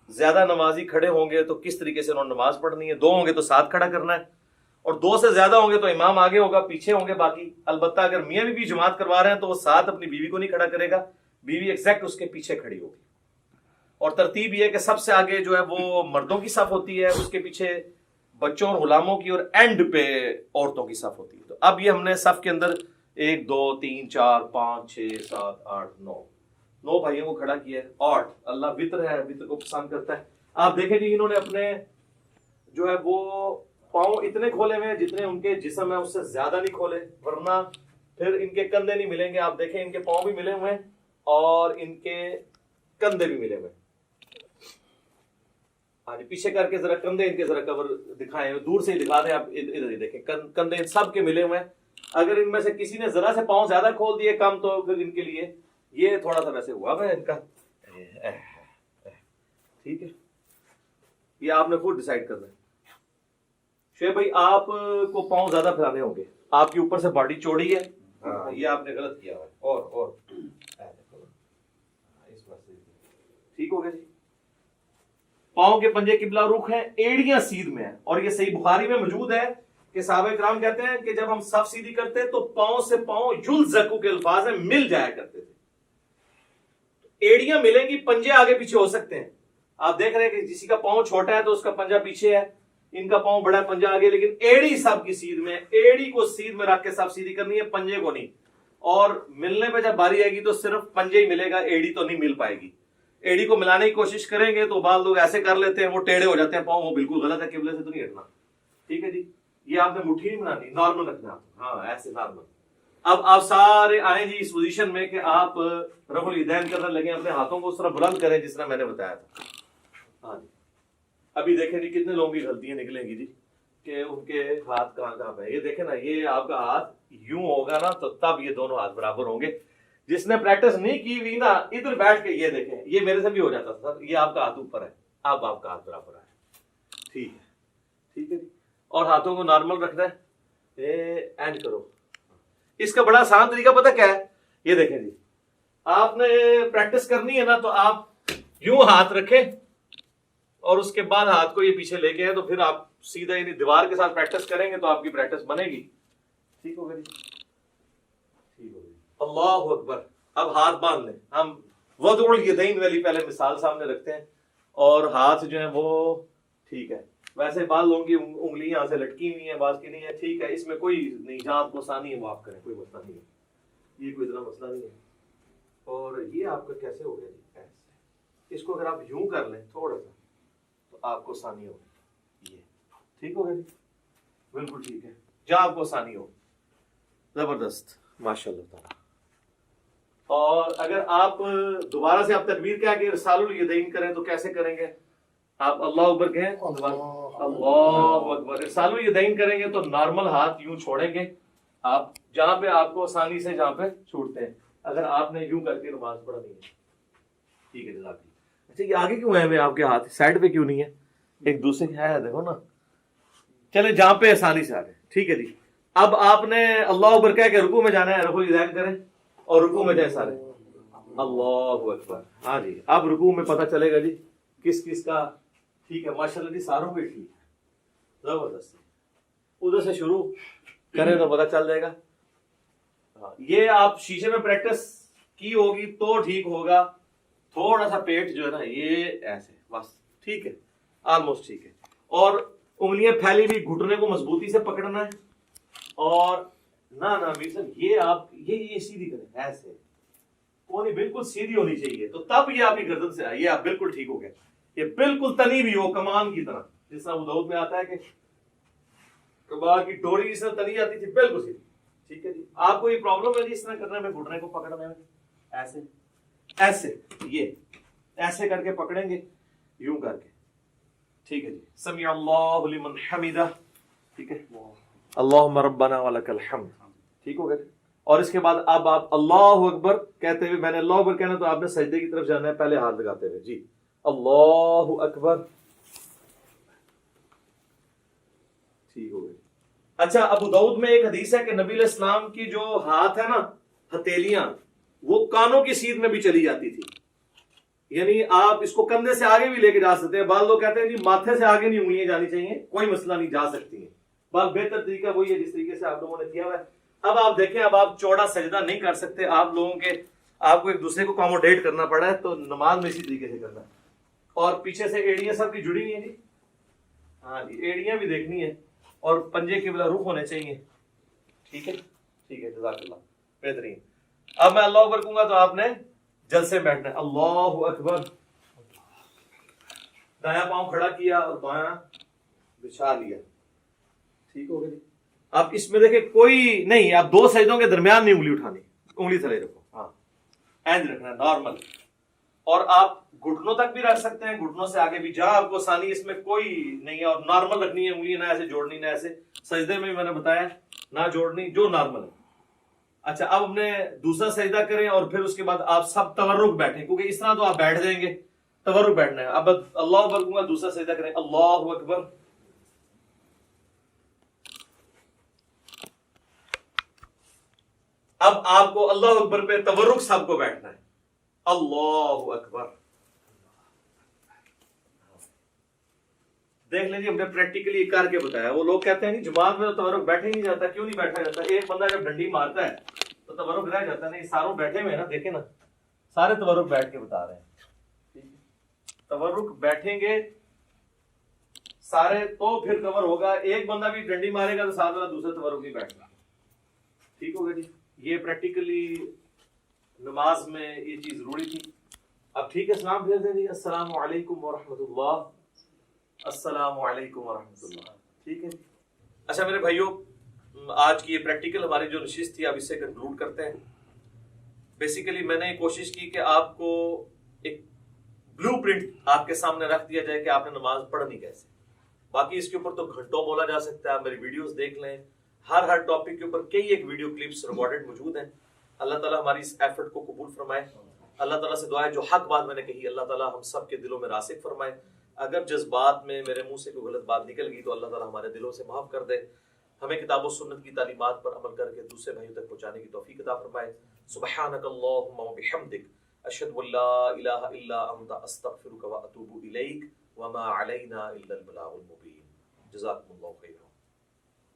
زیادہ نمازی کھڑے ہوں گے تو کس طریقے سے انہوں نے نماز پڑھنی ہے. 2 ہوں گے تو ساتھ کھڑا کرنا ہے, اور 2 سے زیادہ ہوں گے تو امام آگے ہوگا, پیچھے ہوں گے باقی. البتہ اگر میاں بیوی جماعت کروا رہے ہیں تو وہ ساتھ اپنی بیوی کو نہیں کھڑا کرے گا, بیوی ایگزیکٹ اس کے پیچھے کھڑی ہوگی. اور ترتیب یہ ہے کہ سب سے آگے جو ہے وہ مردوں کی صف ہوتی ہے, اس کے پیچھے بچوں اور غلاموں کی, اور اینڈ پہ عورتوں کی صف ہوتی ہے. تو اب یہ ہم نے صف کے اندر 1 2 3 4 5 6 7 8 9 بھائیوں کو کھڑا کیا ہے. 8 اللہ وطر ہے, وطر کو پسند کرتا ہے. آپ دیکھیں جی انہوں نے اپنے جو ہے وہ پاؤں اتنے کھولے ہوئے جتنے ان کے جسم ہے, اس سے زیادہ نہیں کھولے, ورنہ پھر ان کے کندھے نہیں ملیں گے. آپ دیکھیں ان کے پاؤں بھی ملے ہوئے ہیں اور ان کے کندھے بھی ملے ہوئے ہیں. آج پیچھے کر کے ذرا کندھے ان کے ذرا کور دکھائیں, دور سے ہی دکھا دیں. آپ ادھر ہی دیکھیں کندھے ان سب کے ملے ہوئے ہیں. اگر ان میں سے کسی نے ذرا سے پاؤں زیادہ کھول دیے کم, تو پھر ان کے لیے یہ تھوڑا سا ویسے ہوا ہے ان کا, ٹھیک ہے. یہ آپ نے خود ڈیسائیڈ کرنا ہے. شعیب بھائی آپ کو پاؤں زیادہ پھیلانے ہوں گے، آپ کی اوپر سے باڈی چوڑی ہے، ہاں یہ آپ نے غلط کیا ہے، اور ٹھیک ہو گیا جی. پاؤں کے پنجے قبلہ رخ ہیں، ایڑیاں سیدھ میں ہیں، اور یہ صحیح بخاری میں موجود ہے کہ صحابہ کرام کہتے ہیں کہ جب ہم صف سیدھی کرتے تو پاؤں سے پاؤں یلزقو کے الفاظ ہیں، مل جایا کرتے تھے. ایڑیاں ملیں گی، پنجے آگے پیچھے ہو سکتے ہیں. آپ دیکھ رہے ہیں کہ کسی کا پاؤں چھوٹا ہے تو اس کا پنجہ پیچھے ہے، ان کا پاؤں بڑا ہے پنجہ آگے، لیکن ایڑی سب کی سیدھ میں، ایڑی کو سیدھ میں رکھ کے سب سیدھی کرنی ہے، پنجے کو نہیں. اور ملنے پہ جب باری آئے گی تو صرف پنجے ہی ملے گا، ایڑی تو نہیں مل پائے گی. ایڑی کو ملانے کی کوشش کریں گے تو بعض لوگ ایسے کر لیتے ہیں، وہ ٹیڑے ہو جاتے ہیں پاؤں، وہ بالکل غلط ہے، قبلے سے تو نہیں ہٹنا. ٹھیک ہے جی، یہ آپ نے مٹھی نہیں بنانی، نارمل رکھنا، ہاں ایسے نارمل. اب آپ سارے آئیں جی اس پوزیشن میں کہ آپ رفع الیدین کرنے لگے، اپنے ہاتھوں کو اس طرح بلند کریں جس طرح میں نے بتایا تھا. ہاں جی، ابھی دیکھیں جی کتنے لوگوں کی غلطیاں نکلیں گی جی کہ ان کے ہاتھ کہاں پہ. یہ دیکھیں نا، یہ آپ کا ہاتھ یوں ہوگا نا تو تب یہ دونوں ہاتھ برابر ہوں گے. جس نے پریکٹس نہیں کی ہوئی نا، ادھر بیٹھ کے یہ دیکھیں، یہ میرے سے بھی ہو جاتا تھا سر، یہ آپ کا ہاتھ اوپر ہے، اب آپ کا ہاتھ برابر ہے. ٹھیک ہے، ٹھیک ہے جی. اور ہاتھوں کو نارمل رکھنا ہے، اینڈ کرو. اس کا بڑا آسان طریقہ پتہ کیا ہے؟ یہ دیکھیں جی، آپ نے پریکٹس کرنی ہے نا تو آپ یوں ہاتھ رکھیں اور اس کے بعد ہاتھ کو یہ پیچھے لے کے، تو پھر آپ سیدھا یعنی دیوار کے ساتھ پریکٹس کریں گے تو آپ کی پریکٹس بنے گی. ٹھیک ہوگا جی، ٹھیک ہوگا. اللہ اکبر. اب ہاتھ باندھ لیں. ہم وضع الیدین والی پہلے مثال سامنے رکھتے ہیں، اور ہاتھ جو ہیں وہ ٹھیک ہے. ویسے بعض لوگوں کی انگلیاں یہاں سے لٹکی ہوئی ہیں، بعض کی نہیں ہے. ٹھیک ہے، اس میں کوئی نہیں، جہاں آپ کو آسانی ہے وہ آپ کریں، کوئی مسئلہ نہیں ہے، یہ کوئی اتنا مسئلہ نہیں ہے. اور یہ آپ کا کیسے ہو گیا جی؟ ایسے اس کو اگر آپ یوں کر لیں تھوڑا سا تو آپ کو آسانی ہوگی. یہ ٹھیک ہوگا جی، بالکل ٹھیک ہے، جہاں آپ کو آسانی ہو. زبردست، ماشاء اللہ تعالیٰ. اور اگر آپ دوبارہ سے آپ تکبیر کیا کہ ارسال الیدین کریں تو کیسے کریں گے؟ آپ اللہ اکبر کہیں، اللہ اکبر. ارسال الیدین کریں گے تو نارمل ہاتھ یوں چھوڑیں گے آپ، جہاں پہ آپ کو آسانی سے جہاں پہ چھوڑتے ہیں. اگر آپ نے یوں کر کے نماز پڑھا نہیں ہے. ٹھیک ہے جزاک اللہ. اچھا، یہ آگے کیوں ہے آپ کے ہاتھ سائڈ پہ کیوں نہیں ہے؟ ایک دوسرے کے ہے، دیکھو نا. چلے جہاں پہ آسانی سے آ گئے. ٹھیک ہے جی. اب آپ نے اللہ اکبر کہہ کے رکوع میں جانا ہے، رفع الیدین کریں اور رکوع میں جائیں سارے. اللہ اکبر. ہاں جی، اب رکوع میں پتہ چلے گا جی کس کس کا. ٹھیک ہے، ماشاء اللہ جی، ساروں پہ ٹھیک ہے، زبردست. ادھر سے شروع کریں تو پتہ چل جائے گا. یہ آپ شیشے میں پریکٹس کی ہوگی تو ٹھیک ہوگا. تھوڑا سا پیٹ جو ہے نا یہ ایسے بس ٹھیک ہے، آلموسٹ ٹھیک ہے. اور انگلیاں پھیلی بھی، گھٹنے کو مضبوطی سے پکڑنا ہے. اور نہ میر صاحب یہ آپ یہ سیدھی کریں، ایسے کونی بالکل سیدھی ہونی چاہیے، تو تب یہ آپ کی گردن سے آئی، یہ آپ بالکل ٹھیک ہو گیا. یہ بالکل تنی بھی ہو کمان کی طرح، جس طرح ابو داؤد میں آتا ہے کہ کباغ کی ڈوری جس طرح تنی آتی تھی، بالکل سیدھی. ٹھیک ہے جی. آپ کو یہ پرابلم ہے جی اس طرح کرنے میں، گھٹنے کو پکڑنے میں، ایسے ایسے یہ ایسے کر کے پکڑیں گے، یوں کر کے. ٹھیک ہے جی. سمیع اللہ لمن حمدہ. ٹھیک ہے، اللہم ربنا ولک الحمد. ٹھیک ہو گیا. اور اس کے بعد اب آپ اللہ اکبر کہتے ہوئے، میں نے اللہ اکبر کہنا تو آپ نے سجدے کی طرف جانا ہے، پہلے ہاتھ لگاتے ہوئے. جی اللہ اکبر. ٹھیک ہو گئی. اچھا، ابو داؤد میں ایک حدیث ہے کہ نبی علیہ السلام کی جو ہاتھ ہے نا، ہتھیلیاں، وہ کانوں کی سیدھ میں بھی چلی جاتی تھی. یعنی آپ اس کو کندھے سے آگے بھی لے کے جا سکتے ہیں. بعض لوگ کہتے ہیں جی ماتھے سے آگے نہیں انگلیاں جانی چاہیے، کوئی مسئلہ نہیں، جا سکتی ہیں. بس بہتر طریقہ وہی ہے جس طریقے سے آپ لوگوں نے کیا ہوا ہے. اب آپ دیکھیں، اب آپ چوڑا سجدہ نہیں کر سکتے، آپ لوگوں کے آپ کو ایک دوسرے کو اکاموڈیٹ کرنا پڑا ہے، تو نماز میں اسی طریقے سے کرنا ہے. اور پیچھے سے ایڑیاں سب کی جڑی ہوئی ہیں جی. ہاں جی، ایڑیاں بھی دیکھنی ہے اور پنجے قبلہ رخ ہونے چاہیے. ٹھیک ہے، ٹھیک ہے، جزاک اللہ، بہترین. اب میں اللہ اکبر کہوں گا تو آپ نے جلسے بیٹھنا ہے. اللہ اکبر. دایاں پاؤں کھڑا کیا اور بایاں بچھا لیا. ٹھیک ہو گیا جی. اب اس میں دیکھیں کوئی نہیں، آپ دو سجدوں کے درمیان نہیں انگلی اٹھانی، انگلی تھلے رکھو. ہاں، اینج رکھنا ہے نارمل. اور آپ گھٹنوں تک بھی رکھ سکتے ہیں، گھٹنوں سے آگے بھی، جہاں آپ کو آسانی، اس میں کوئی نہیں ہے. اور نارمل رکھنی ہے انگلی، نہ ایسے جوڑنی، نہ ایسے. سجدے میں بھی میں نے بتایا نہ جوڑنی، جو نارمل ہے. اچھا، اب ہم نے دوسرا سجدہ کریں اور پھر اس کے بعد آپ سب تورک بیٹھیں، کیونکہ اس طرح تو آپ بیٹھ جائیں گے، تورک بیٹھنا ہے. اب اللہ اکبر کہوں گا، دوسرا سجدہ کریں. اللہ اکبر. اب آپ کو اللہ اکبر پہ تورک سب کو بیٹھنا ہے. اللہ اکبر. دیکھ لیں جی، ہم نے پریکٹیکلی کر کے بتایا. وہ لوگ کہتے ہیں نہیں جماعت میں تو تورک بیٹھے ہی نہیں جاتا. کیوں نہیں بیٹھا جاتا؟ ایک بندہ جب ڈنڈی مارتا ہے تو تورک رہ جاتا ہے. نہیں، ساروں بیٹھے ہوئے ہیں نا، دیکھیں نا، سارے تورک بیٹھ کے بتا رہے ہیں. تورک بیٹھیں گے سارے تو پھر کور ہوگا. ایک بندہ بھی ڈنڈی مارے گا تو ساتھ والا دوسرے تورک نہیں بیٹھے گا. ٹھیک ہوگا جی. یہ پریکٹیکلی نماز میں یہ چیز ضروری تھی. اب ٹھیک ہے، سلام بھیج دیں جی. السلام علیکم ورحمۃ اللہ. السلام علیکم ورحمۃ اللہ. ٹھیک ہے. اچھا میرے بھائیوں، آج کی یہ پریکٹیکل ہماری جو نشست تھی اب اس سے کنکلوڈ کرتے ہیں. بیسیکلی میں نے کوشش کی کہ آپ کو ایک بلو پرنٹ آپ کے سامنے رکھ دیا جائے کہ آپ نے نماز پڑھنی کیسے. باقی اس کے اوپر تو گھنٹوں بولا جا سکتا ہے. آپ میری ویڈیوز دیکھ لیں، ہر ٹاپک کے اوپر کئی ایک ویڈیو کلپس ریکارڈڈ موجود ہیں. اللہ تعالیٰ ہماری اس ایفرٹ کو قبول فرمائے. اللہ تعالیٰ سے دعا ہے جو حق بات میں نے کہی اللہ تعالیٰ ہم سب کے دلوں میں راسخ فرمائے. اگر جذبات میں میرے منہ سے کوئی غلط بات نکل گئی تو اللہ تعالیٰ ہمارے دلوں سے معاف کر دے. ہمیں کتاب و سنت کی تعلیمات پر عمل کر کے دوسرے بھائیوں تک پہنچانے کی توفیق عطا فرمائے. سبحانک اللہم و بحمدک، اشہد ان لا الہ الا انت، استغفرک و اتوب الیک، وما علینا الا البلاغ المبین. جزاکم اللہ خیرا.